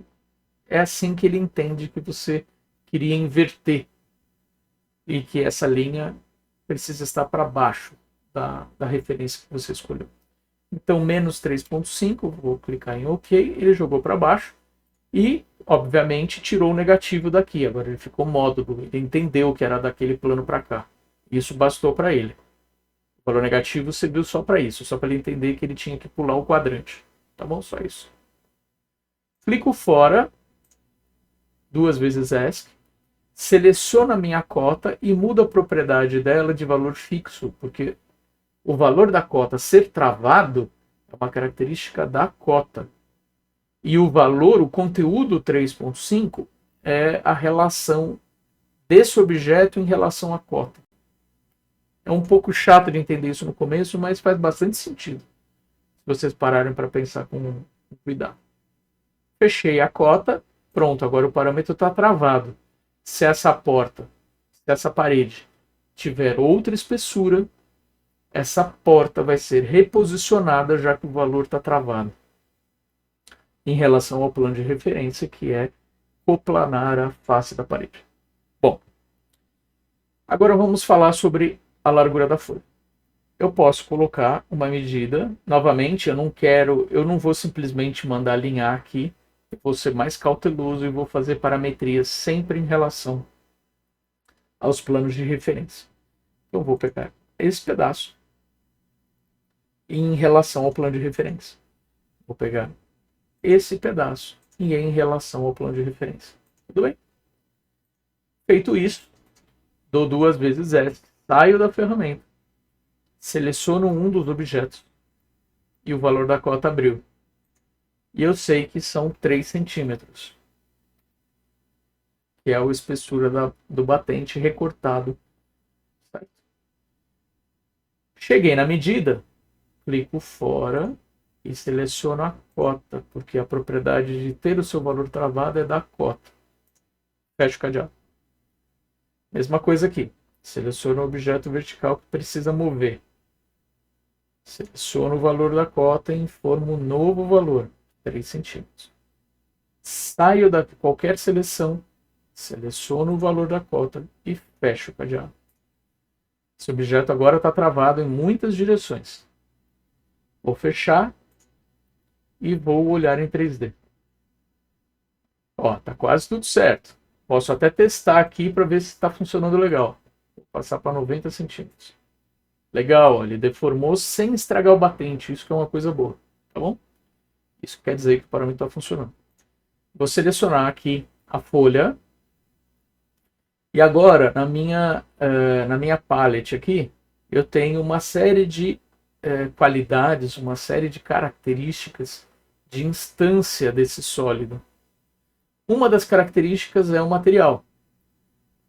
É assim que ele entende que você queria inverter e que essa linha precisa estar para baixo da referência que você escolheu. Então, menos 3,5, vou clicar em OK, ele jogou para baixo e, obviamente, tirou o negativo daqui. Agora ele ficou módulo, ele entendeu que era daquele plano para cá. Isso bastou para ele. O valor negativo serviu só para isso, só para ele entender que ele tinha que pular o quadrante. Tá bom? Só isso. Clico fora, 2 vezes ESC, seleciono a minha cota e mudo a propriedade dela de valor fixo, porque o valor da cota ser travado é uma característica da cota. E o valor, o conteúdo 3,5, é a relação desse objeto em relação à cota. É um pouco chato de entender isso no começo, mas faz bastante sentido. Se vocês pararem para pensar com cuidado. Fechei a cota. Pronto, agora o parâmetro está travado. Se essa porta, se essa parede tiver outra espessura, essa porta vai ser reposicionada já que o valor está travado em relação ao plano de referência, que é coplanar a face da parede. Bom, agora vamos falar sobre a largura da folha. Eu posso colocar uma medida, novamente, eu não vou simplesmente mandar alinhar aqui, eu vou ser mais cauteloso e vou fazer parametrias sempre em relação aos planos de referência. Então, eu vou pegar esse pedaço em relação ao plano de referência. Vou pegar esse pedaço e em relação ao plano de referência. Tudo bem? Feito isso, dou 2 vezes S, saio da ferramenta, seleciono um dos objetos e o valor da cota abriu. E eu sei que são 3 centímetros, que é a espessura do batente recortado. Certo? Cheguei na medida, clico fora e seleciono a cota, porque a propriedade de ter o seu valor travado é da cota. Fecho o cadeado. Mesma coisa aqui. Seleciono o objeto vertical que precisa mover. Seleciono o valor da cota e informo um novo valor, 3 centímetros. Saio de qualquer seleção, seleciono o valor da cota e fecho o cadeado. Esse objeto agora está travado em muitas direções. Vou fechar e vou olhar em 3D. Ó, tá quase tudo certo. Posso até testar aqui para ver se está funcionando legal. Vou passar para 90 centímetros. Legal, ele deformou sem estragar o batente. Isso que é uma coisa boa, tá bom? Isso quer dizer que o parâmetro está funcionando. Vou selecionar aqui a folha. E agora, na minha palette aqui, eu tenho uma série de qualidades, uma série de características de instância desse sólido. Uma das características é o material.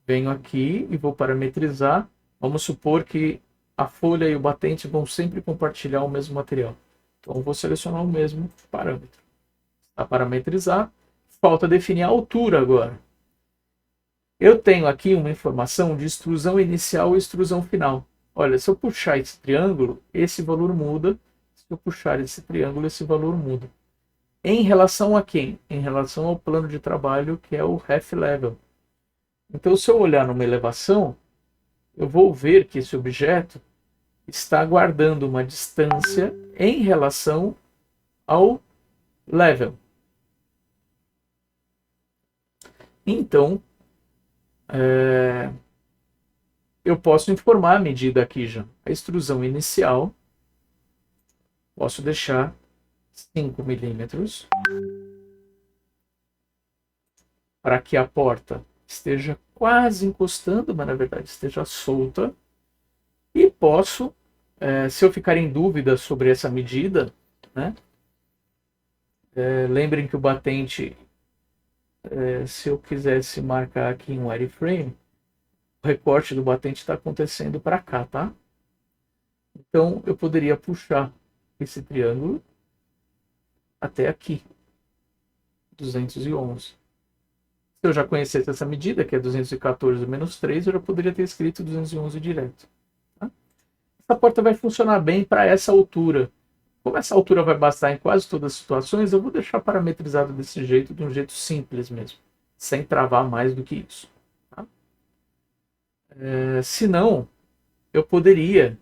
Venho aqui e vou parametrizar. Vamos supor que a folha e o batente vão sempre compartilhar o mesmo material. Então, eu vou selecionar o mesmo parâmetro. Para parametrizar, falta definir a altura agora. Eu tenho aqui uma informação de extrusão inicial e extrusão final. Olha, se eu puxar esse triângulo, esse valor muda. Se eu puxar esse triângulo, esse valor muda. Em relação a quem? Em relação ao plano de trabalho, que é o ref level. Então, se eu olhar numa elevação, eu vou ver que esse objeto está guardando uma distância em relação ao level. Então, eu posso informar a medida aqui já. A extrusão inicial, posso deixar 5 milímetros, para que a porta esteja quase encostando, mas na verdade esteja solta. E posso, se eu ficar em dúvida sobre essa medida, né? Lembrem que o batente, se eu quisesse marcar aqui um wireframe, o recorte do batente está acontecendo para cá, tá? Então eu poderia puxar esse triângulo até aqui, 211. Se eu já conhecesse essa medida, que é 214 menos 3, eu já poderia ter escrito 211 direto. Tá? Essa porta vai funcionar bem para essa altura. Como essa altura vai bastar em quase todas as situações, eu vou deixar parametrizado desse jeito, de um jeito simples mesmo, sem travar mais do que isso. Tá? Se não, eu poderia,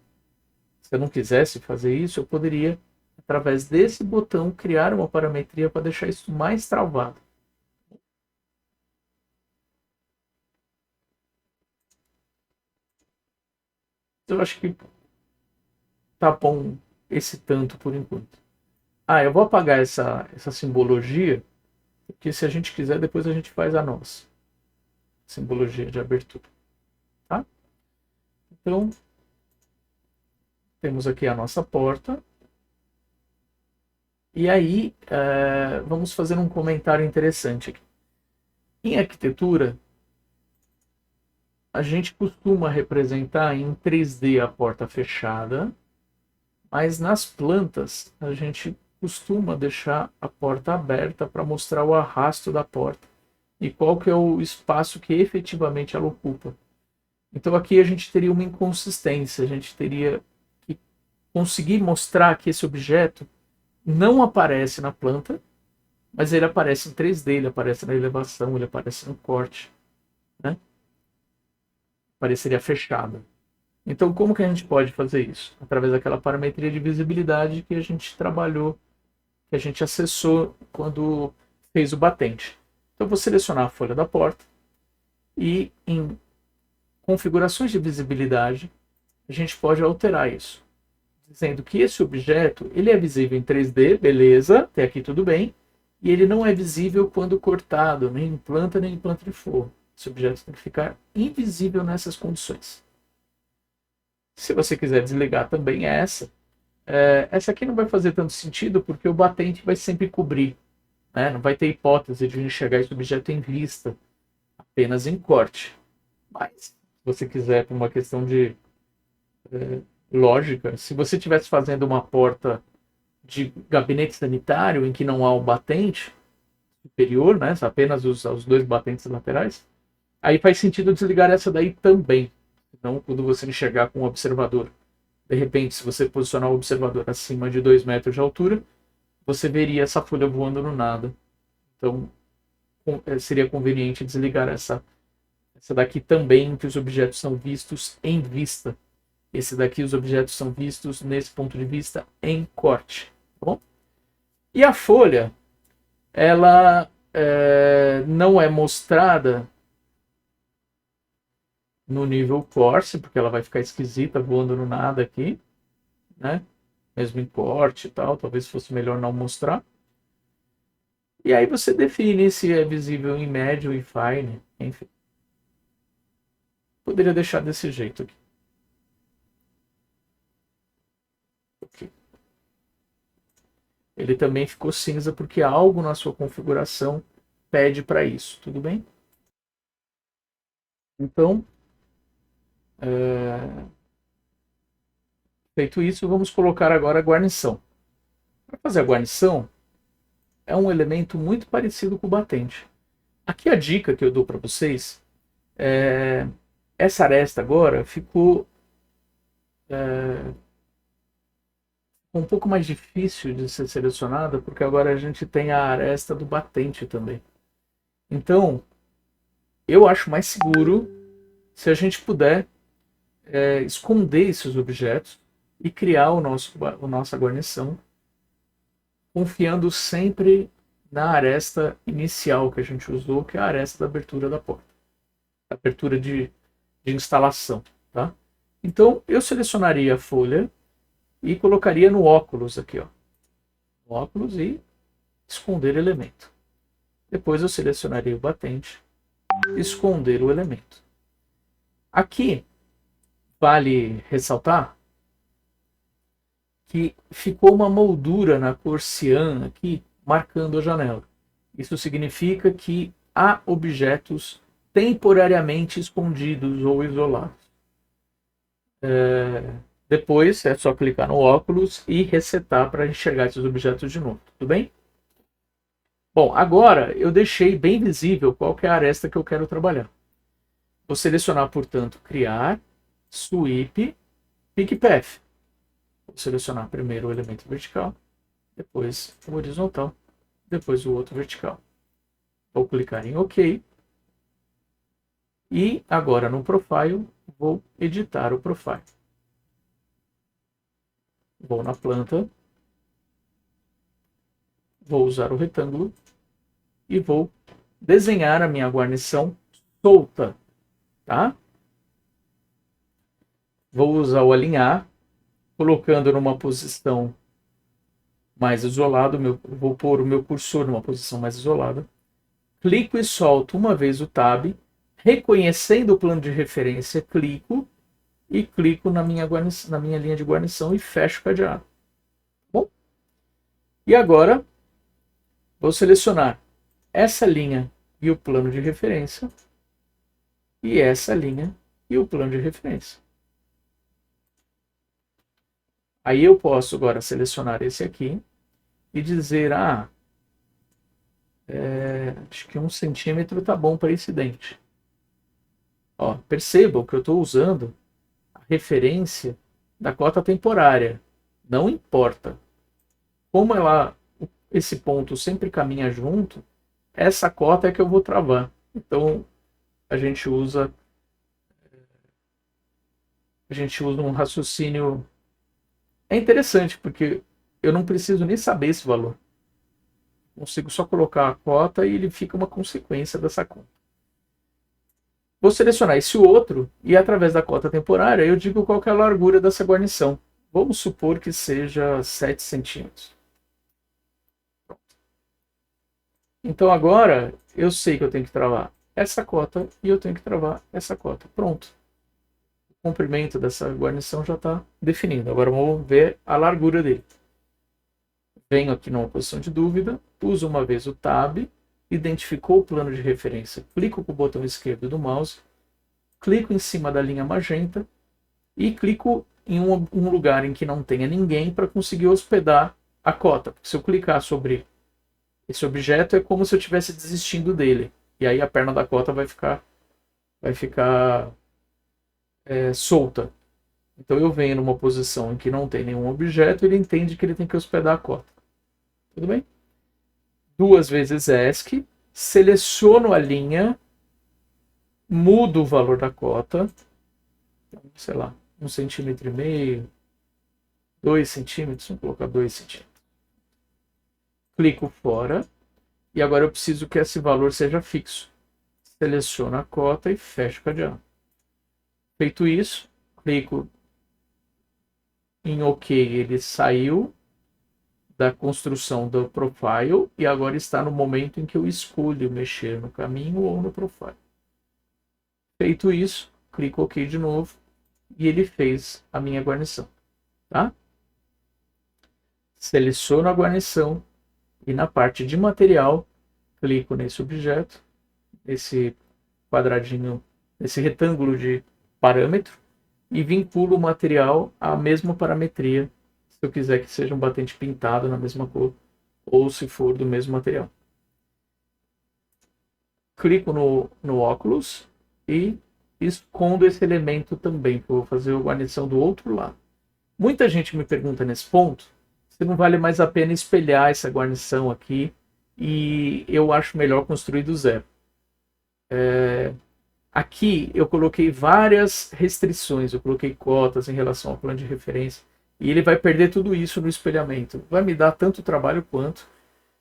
se eu não quisesse fazer isso, eu poderia, através desse botão, criar uma parametria para deixar isso mais travado. Eu acho que tá bom esse tanto por enquanto. Eu vou apagar essa simbologia, porque se a gente quiser, depois a gente faz a nossa simbologia de abertura. Tá? Então, temos aqui a nossa porta. E aí, vamos fazer um comentário interessante aqui. Em arquitetura, a gente costuma representar em 3D a porta fechada, mas nas plantas a gente costuma deixar a porta aberta para mostrar o arrasto da porta e qual que é o espaço que efetivamente ela ocupa. Então aqui a gente teria uma inconsistência, a gente teria que conseguir mostrar que esse objeto não aparece na planta, mas ele aparece em 3D, ele aparece na elevação, ele aparece no corte, né? Apareceria fechado. Então, como que a gente pode fazer isso? Através daquela parametria de visibilidade que a gente trabalhou, que a gente acessou quando fez o batente. Então, eu vou selecionar a folha da porta e em configurações de visibilidade, a gente pode alterar isso, dizendo que esse objeto ele é visível em 3D, beleza, até aqui tudo bem, e ele não é visível quando cortado, nem em planta de forro. Esse objeto tem que ficar invisível nessas condições. Se você quiser desligar também essa aqui não vai fazer tanto sentido porque o batente vai sempre cobrir, né? Não vai ter hipótese de enxergar esse objeto em vista, apenas em corte. Mas, se você quiser, por uma questão de lógica, se você estivesse fazendo uma porta de gabinete sanitário em que não há o batente superior, né? Apenas os dois batentes laterais, aí faz sentido desligar essa daí também. Então, quando você enxergar com o observador. De repente, se você posicionar o observador acima de 2 metros de altura, você veria essa folha voando no nada. Então, seria conveniente desligar essa daqui também, que os objetos são vistos em vista. Esse daqui, os objetos são vistos nesse ponto de vista em corte. Tá bom? E a folha, ela não é mostrada no nível corte, porque ela vai ficar esquisita voando no nada aqui, né? Mesmo em corte e tal, talvez fosse melhor não mostrar. E aí você define se é visível em médio e fine, enfim. Poderia deixar desse jeito aqui. Ok. Ele também ficou cinza porque algo na sua configuração pede para isso, tudo bem? Então, feito isso, vamos colocar agora a guarnição. Para fazer a guarnição, é um elemento muito parecido com o batente. Aqui a dica que eu dou para vocês é essa aresta agora ficou um pouco mais difícil de ser selecionada, porque agora a gente tem a aresta do batente também. Então, eu acho mais seguro se a gente puder esconder esses objetos e criar a nossa guarnição, confiando sempre na aresta inicial que a gente usou, que é a aresta da abertura da porta, a abertura de instalação. Tá? Então, eu selecionaria a folha e colocaria no óculos aqui, ó. No óculos e esconder elemento. Depois eu selecionaria o batente, esconder o elemento. Aqui, vale ressaltar que ficou uma moldura na cor cian aqui, marcando a janela. Isso significa que há objetos temporariamente escondidos ou isolados. Depois é só clicar no óculos e resetar para enxergar esses objetos de novo, tudo bem? Bom, agora eu deixei bem visível qual que é a aresta que eu quero trabalhar. Vou selecionar, portanto, criar, sweep, pick path. Vou selecionar primeiro o elemento vertical, depois o horizontal, depois o outro vertical. Vou clicar em OK. E agora no profile, vou editar o profile. Vou na planta, vou usar o retângulo e vou desenhar a minha guarnição solta, tá? Vou usar o alinhar, colocando numa posição mais isolada, vou pôr o meu cursor numa posição mais isolada. Clico e solto uma vez o Tab, reconhecendo o plano de referência, clico e clico na minha linha de guarnição e fecho o cadeado. Bom? E agora, vou selecionar essa linha e o plano de referência, e essa linha e o plano de referência. Aí eu posso agora selecionar esse aqui e dizer, acho que 1 centímetro tá bom para esse dente. Ó, percebam que eu estou usando a referência da cota temporária. Não importa. Como esse ponto sempre caminha junto, essa cota é que eu vou travar. Então, a gente usa um raciocínio. É interessante, porque eu não preciso nem saber esse valor. Consigo só colocar a cota e ele fica uma consequência dessa conta. Vou selecionar esse outro e, através da cota temporária, eu digo qual que é a largura dessa guarnição. Vamos supor que seja 7 centímetros. Então agora eu sei que eu tenho que travar essa cota e eu tenho que travar essa cota. Pronto. O comprimento dessa guarnição já está definido. Agora vamos ver a largura dele. Venho aqui numa posição de dúvida, uso uma vez o Tab, identificou o plano de referência, clico com o botão esquerdo do mouse, clico em cima da linha magenta e clico em um lugar em que não tenha ninguém para conseguir hospedar a cota. Porque se eu clicar sobre esse objeto é como se eu estivesse desistindo dele. E aí a perna da cota vai ficar solta. Então eu venho numa posição em que não tem nenhum objeto, ele entende que ele tem que hospedar a cota. Tudo bem? Duas vezes ESC, seleciono a linha, mudo o valor da cota, sei lá, 1,5 cm, 2 centímetros, vamos colocar 2 centímetros. Clico fora, e agora eu preciso que esse valor seja fixo. Seleciono a cota e fecho o cadeado. Feito isso, clico em OK, ele saiu da construção do profile e agora está no momento em que eu escolho mexer no caminho ou no profile. Feito isso, clico OK de novo e ele fez a minha guarnição. Tá? Seleciono a guarnição e na parte de material, clico nesse objeto, nesse quadradinho, nesse retângulo de parâmetro e vinculo o material à mesma parametria, se eu quiser que seja um batente pintado na mesma cor ou se for do mesmo material. Clico no óculos e escondo esse elemento também, porque eu vou fazer a guarnição do outro lado. Muita gente me pergunta nesse ponto se não vale mais a pena espelhar essa guarnição aqui, e eu acho melhor construir do zero. Aqui eu coloquei várias restrições, eu coloquei cotas em relação ao plano de referência, e ele vai perder tudo isso no espelhamento. Vai me dar tanto trabalho quanto,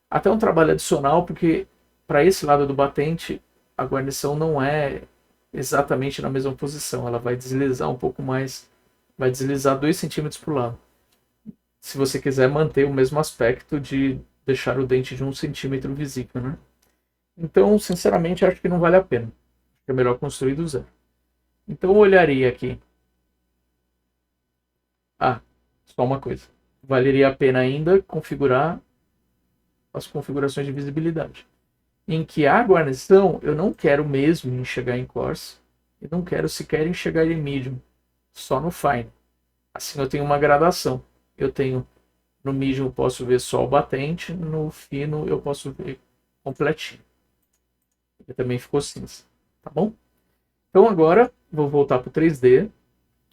até um trabalho adicional, porque para esse lado do batente, a guarnição não é exatamente na mesma posição, ela vai deslizar um pouco mais, vai deslizar 2 centímetros para o lado. Se você quiser manter o mesmo aspecto de deixar o dente de 1 centímetro visível, né? Então, sinceramente, acho que não vale a pena. É melhor construir do zero. Então eu olharia aqui. Só uma coisa. Valeria a pena ainda configurar as configurações de visibilidade. Em que a guarnição eu não quero mesmo enxergar em coarse e não quero sequer enxergar em medium, só no fine. Assim eu tenho uma gradação. Eu tenho no medium eu posso ver só o batente, no fino eu posso ver completinho. Ele também ficou cinza, tá bom? Então agora vou voltar para o 3D,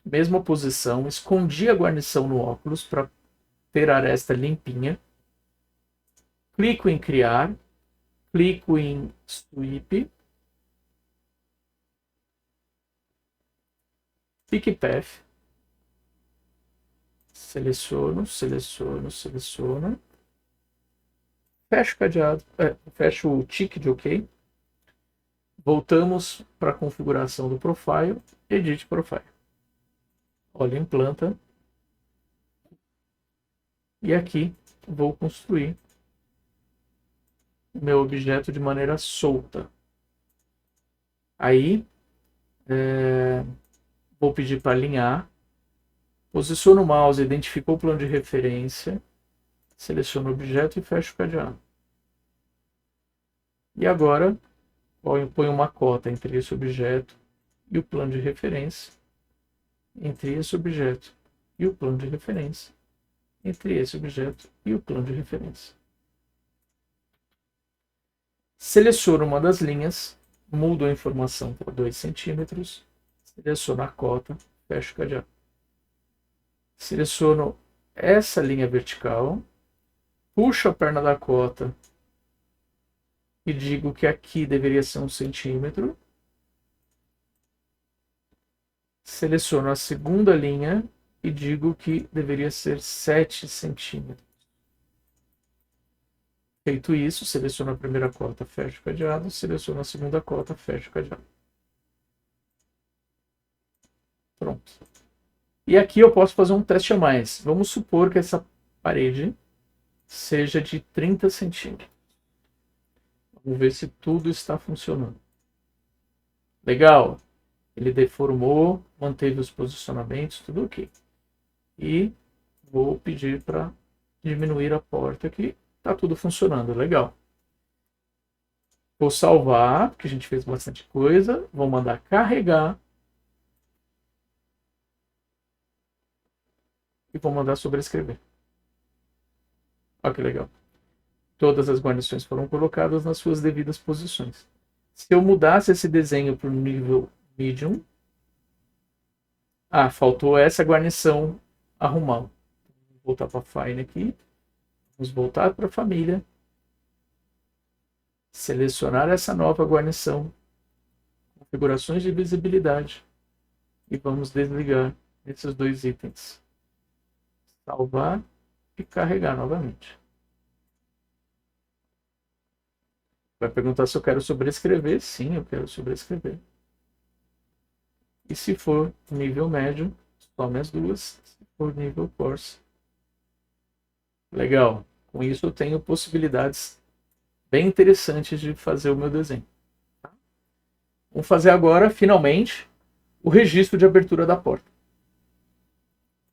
mesma posição, escondi a guarnição no óculos para ter a aresta limpinha. Clico em criar, clico em sweep, pick path, seleciono, fecho o cadeado, fecho o tick de OK. Voltamos para a configuração do profile, edit profile. Olha em planta. E aqui vou construir o meu objeto de maneira solta. Aí vou pedir para alinhar. Posiciono o mouse, identifico o plano de referência, seleciono o objeto e fecho o cadeado. E agora ponho uma cota entre esse objeto e o plano de referência, entre esse objeto e o plano de referência, entre esse objeto e o plano de referência. Seleciono uma das linhas, mudo a informação para 2 centímetros, seleciono a cota, fecho o cadeado. Seleciono essa linha vertical, puxo a perna da cota e digo que aqui deveria ser 1 centímetro. Seleciono a segunda linha e digo que deveria ser 7 centímetros. Feito isso, seleciono a primeira cota, fecho o cadeado, seleciono a segunda cota, fecho o cadeado. Pronto. E aqui eu posso fazer um teste a mais. Vamos supor que essa parede seja de 30 centímetros. Vamos ver se tudo está funcionando. Legal. Ele deformou, manteve os posicionamentos, tudo ok. E vou pedir para diminuir a porta aqui. Está tudo funcionando, legal. Vou salvar, porque a gente fez bastante coisa. Vou mandar carregar. E vou mandar sobrescrever. Olha que legal. Todas as guarnições foram colocadas nas suas devidas posições. Se eu mudasse esse desenho para o nível medium, Ah, faltou essa guarnição arrumar. Vou voltar para a Fine aqui. Vamos voltar para a família. Selecionar essa nova guarnição. Configurações de visibilidade. E vamos desligar esses dois itens. Salvar e carregar novamente. Vai perguntar se eu quero sobrescrever. Sim, eu quero sobrescrever. E se for nível médio, some as duas. Se for nível coarse. Legal. Com isso eu tenho possibilidades bem interessantes de fazer o meu desenho. Vamos fazer agora, finalmente, o registro de abertura da porta.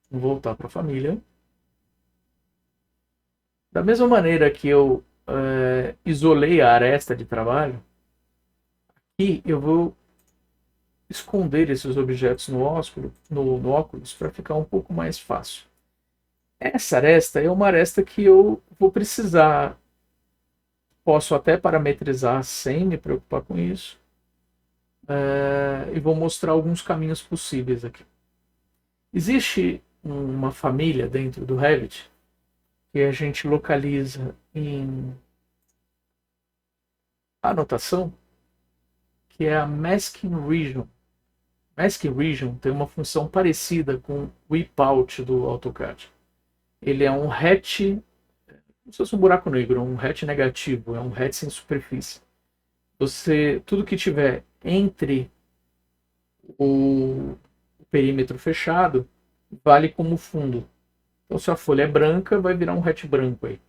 Vou voltar para a família. Da mesma maneira que eu isolei a aresta de trabalho, aqui eu vou esconder esses objetos no óculos para ficar um pouco mais fácil. Essa aresta é uma aresta que eu vou precisar. Posso até parametrizar sem me preocupar com isso. E vou mostrar alguns caminhos possíveis aqui. Existe uma família dentro do Revit que a gente localiza em anotação, que é a Masking Region. Masking Region tem uma função parecida com o Wipout do AutoCAD. Ele é um hatch, como se fosse um buraco negro, um hatch negativo, é um hatch sem superfície. Tudo que tiver entre o perímetro fechado vale como fundo. Então, se a folha é branca, vai virar um hatch branco aí.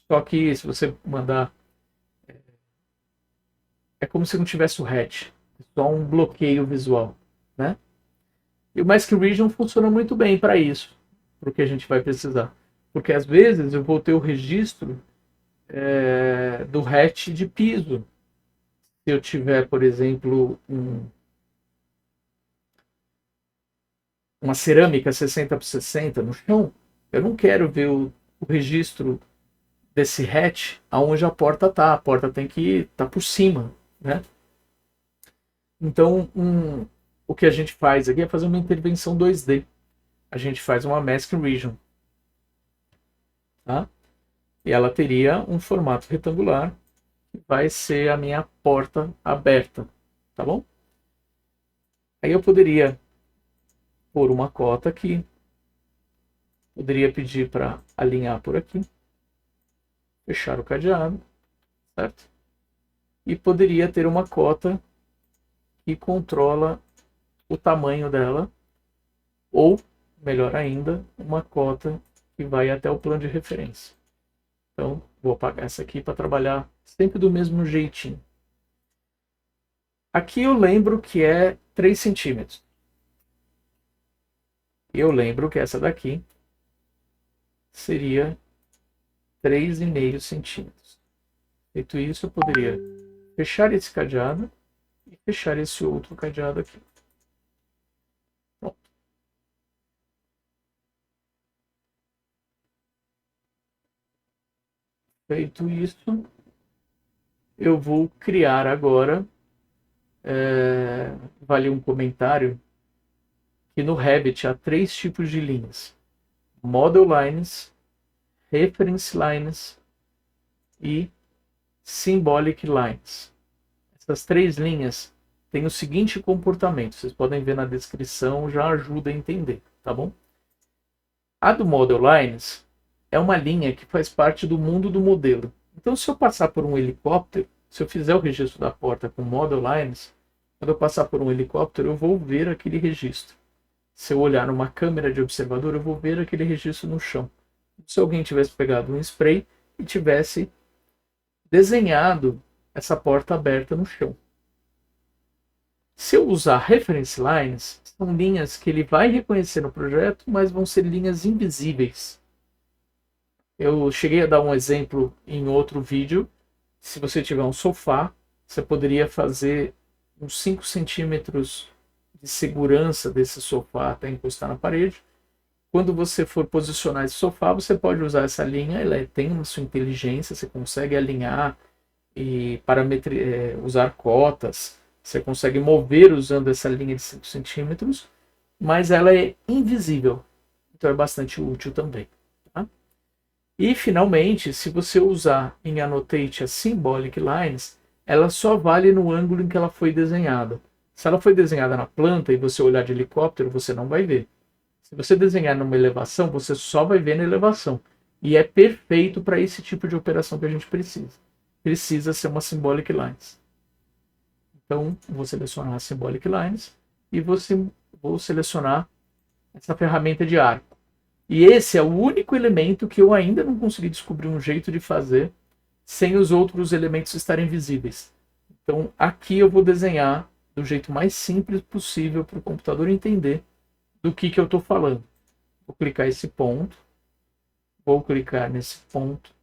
Só que se você mandar, é como se não tivesse o hatch, é só um bloqueio visual, né? E o Mask Region funciona muito bem para isso, para o que a gente vai precisar. Porque às vezes eu vou ter o registro do hatch de piso. Se eu tiver, por exemplo, uma cerâmica 60 por 60 no chão, eu não quero ver o registro desse hatch aonde a porta está. A porta tem que estar por cima, né? Então, o que a gente faz aqui é fazer uma intervenção 2D. A gente faz uma Mask Region. Tá? E ela teria um formato retangular, que vai ser a minha porta aberta. Tá bom? Aí eu poderia pôr uma cota aqui. Poderia pedir para alinhar por aqui. Fechar o cadeado. Certo? E poderia ter uma cota que controla o tamanho dela. Ou, melhor ainda, uma cota que vai até o plano de referência. Então, vou apagar essa aqui para trabalhar sempre do mesmo jeitinho. Aqui eu lembro que é 3 centímetros. Eu lembro que essa daqui seria 3,5 centímetros. Feito isso, eu poderia fechar esse cadeado e fechar esse outro cadeado aqui. Pronto. Feito isso, eu vou criar agora, vale um comentário, que no Revit há 3 tipos de linhas: Model Lines, Reference Lines e Symbolic Lines. Essas 3 linhas têm o seguinte comportamento, vocês podem ver na descrição, já ajuda a entender, tá bom? A do Model Lines é uma linha que faz parte do mundo do modelo. Então, se eu passar por um helicóptero, se eu fizer o registro da porta com Model Lines, quando eu passar por um helicóptero, eu vou ver aquele registro. Se eu olhar numa câmera de observador, eu vou ver aquele registro no chão. Se alguém tivesse pegado um spray e tivesse desenhado essa porta aberta no chão. Se eu usar Reference Lines, são linhas que ele vai reconhecer no projeto, mas vão ser linhas invisíveis. Eu cheguei a dar um exemplo em outro vídeo. Se você tiver um sofá, você poderia fazer uns 5 centímetros de segurança desse sofá até encostar na parede. Quando você for posicionar esse sofá, você pode usar essa linha, ela tem uma sua inteligência, você consegue alinhar e usar cotas, você consegue mover usando essa linha de 5 centímetros, mas ela é invisível. Então é bastante útil também. Tá? E finalmente, se você usar em Annotate as Symbolic Lines, ela só vale no ângulo em que ela foi desenhada. Se ela foi desenhada na planta e você olhar de helicóptero, você não vai ver. Se você desenhar numa elevação, você só vai ver na elevação. E é perfeito para esse tipo de operação que a gente precisa. Precisa ser uma Symbolic Lines. Então, vou selecionar a Symbolic Lines e vou selecionar essa ferramenta de arco. E esse é o único elemento que eu ainda não consegui descobrir um jeito de fazer sem os outros elementos estarem visíveis. Então, aqui eu vou desenhar do jeito mais simples possível para o computador entender do que eu estou falando. Vou clicar esse ponto, vou clicar nesse ponto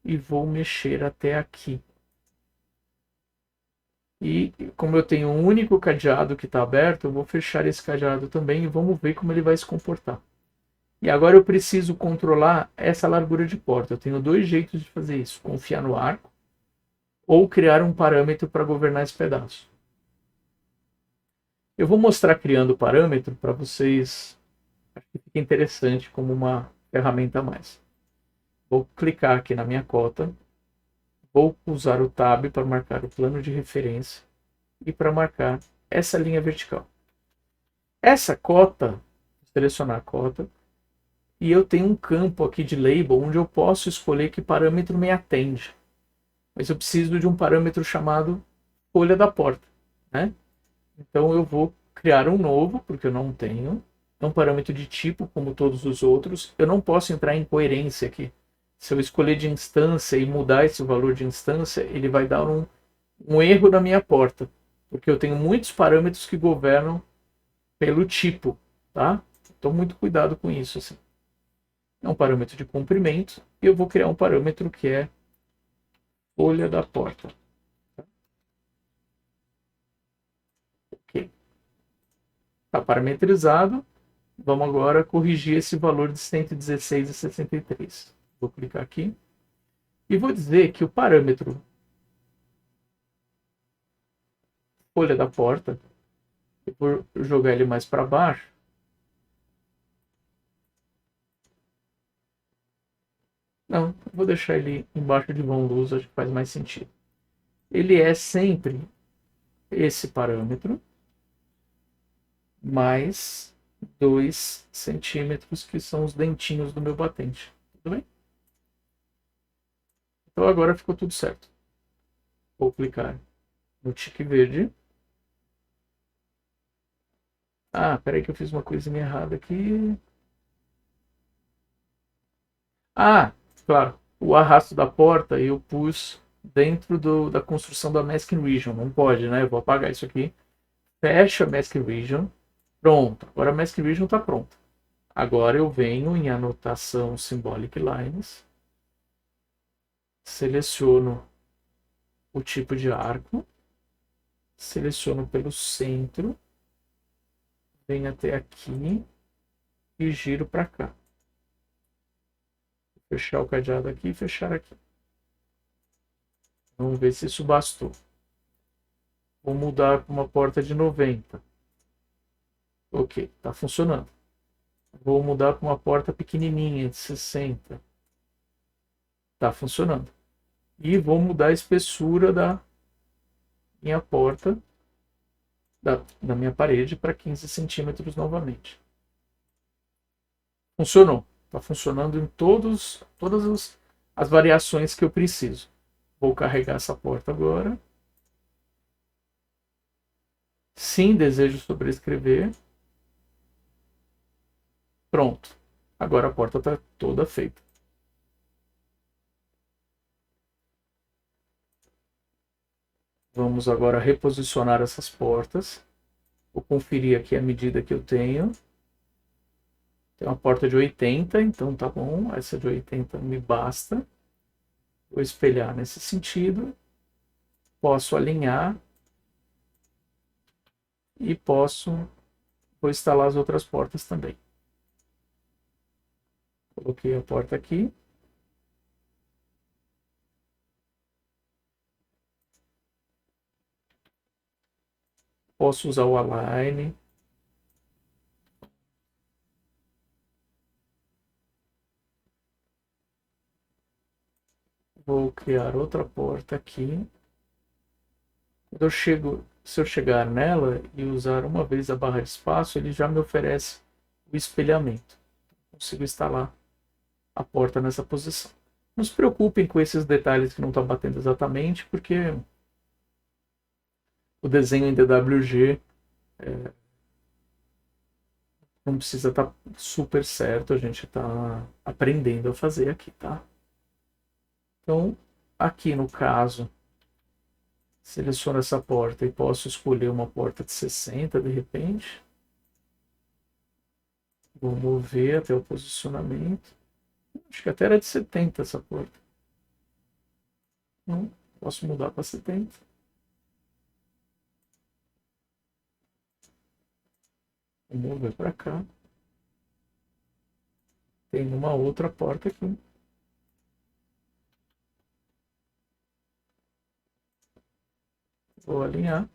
e vou mexer até aqui. E como eu tenho um único cadeado que está aberto, eu vou fechar esse cadeado também e vamos ver como ele vai se comportar. E agora eu preciso controlar essa largura de porta. Eu tenho dois jeitos de fazer isso: confiar no arco ou criar um parâmetro para governar esse pedaço. Eu vou mostrar criando o parâmetro para vocês. Acho que fica interessante como uma ferramenta a mais. Vou clicar aqui na minha cota. Vou usar o Tab para marcar o plano de referência e para marcar essa linha vertical. Essa cota, vou selecionar a cota, e eu tenho um campo aqui de label onde eu posso escolher que parâmetro me atende. Mas eu preciso de um parâmetro chamado folha da porta, né? Então eu vou criar um novo, porque eu não tenho. É um parâmetro de tipo, como todos os outros. Eu não posso entrar em coerência aqui. Se eu escolher de instância e mudar esse valor de instância, ele vai dar um erro na minha porta. Porque eu tenho muitos parâmetros que governam pelo tipo, tá? Então muito cuidado com isso, assim. É um parâmetro de comprimento e eu vou criar um parâmetro que é folha da porta. Ok. Está parametrizado. Vamos agora corrigir esse valor de 116,63. Vou clicar aqui e vou dizer que o parâmetro folha da porta, eu vou jogar ele mais para baixo. Não, vou deixar ele embaixo de vão luz, acho que faz mais sentido. Ele é sempre esse parâmetro mais 2 centímetros, que são os dentinhos do meu batente. Tudo bem? Então agora ficou tudo certo. Vou clicar no tique verde. Ah, peraí que eu fiz uma coisinha errada aqui. Ah, claro. O arrasto da porta eu pus dentro da construção da Masking Region. Não pode, né? Eu vou apagar isso aqui. Fecha a Masking Region. Pronto. Agora a Masking Region está pronta. Agora eu venho em anotação Symbolic Lines. Seleciono o tipo de arco. Seleciono pelo centro. Venho até aqui e giro para cá. Fechar o cadeado aqui e fechar aqui. Vamos ver se isso bastou. Vou mudar para uma porta de 90. Ok, está funcionando. Vou mudar para uma porta pequenininha de 60. Está funcionando. E vou mudar a espessura da minha porta, da minha parede, para 15 centímetros novamente. Funcionou. Está funcionando em todas as variações que eu preciso. Vou carregar essa porta agora. Sim, desejo sobrescrever. Pronto. Agora a porta está toda feita. Vamos agora reposicionar essas portas. Vou conferir aqui a medida que eu tenho. Tem uma porta de 80, então tá bom. Essa de 80 me basta. Vou espelhar nesse sentido. Posso alinhar. E vou instalar as outras portas também. Coloquei a porta aqui. Posso usar o Align. Vou criar outra porta aqui. Se eu chegar nela e usar uma vez a barra de espaço, ele já me oferece o espelhamento. Consigo instalar a porta nessa posição. Não se preocupem com esses detalhes que não estão batendo exatamente, porque o desenho em DWG não precisa estar super certo, a gente está aprendendo a fazer aqui, tá? Então, aqui no caso, seleciono essa porta e posso escolher uma porta de 60 de repente. Vou mover até o posicionamento. Acho que até era de 70 essa porta. Não, posso mudar para 70. Vou mover para cá. Tem uma outra porta aqui. Vou alinhar.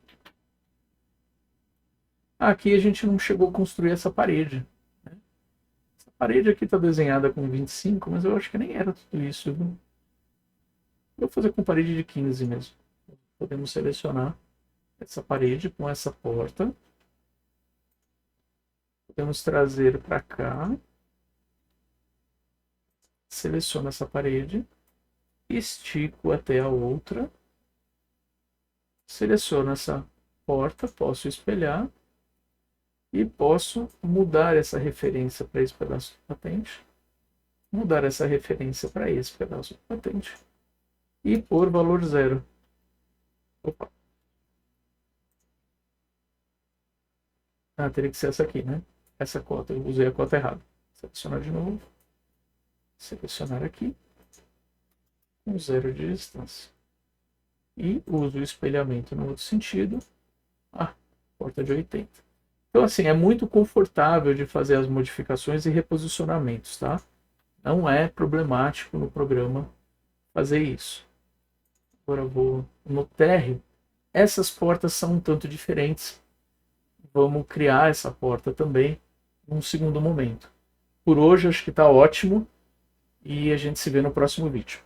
Aqui a gente não chegou a construir essa parede. Né? Essa parede aqui está desenhada com 25, mas eu acho que nem era tudo isso. Viu? Vou fazer com parede de 15 mesmo. Podemos selecionar essa parede com essa porta. Podemos trazer para cá. Seleciono essa parede. Estico até a outra. Seleciono essa porta. Posso espelhar. E posso mudar essa referência para esse pedaço de patente. Mudar essa referência para esse pedaço de patente. E pôr valor 0. Opa. Teria que ser essa aqui, né? Essa cota, eu usei a cota errada. Selecionar de novo. Selecionar aqui. Com 0 de distância. E uso o espelhamento no outro sentido. Porta de 80. Então, assim, é muito confortável de fazer as modificações e reposicionamentos, tá? Não é problemático no programa fazer isso. Agora eu vou no térreo. Essas portas são um tanto diferentes. Vamos criar essa porta também num segundo momento. Por hoje, acho que está ótimo. E a gente se vê no próximo vídeo.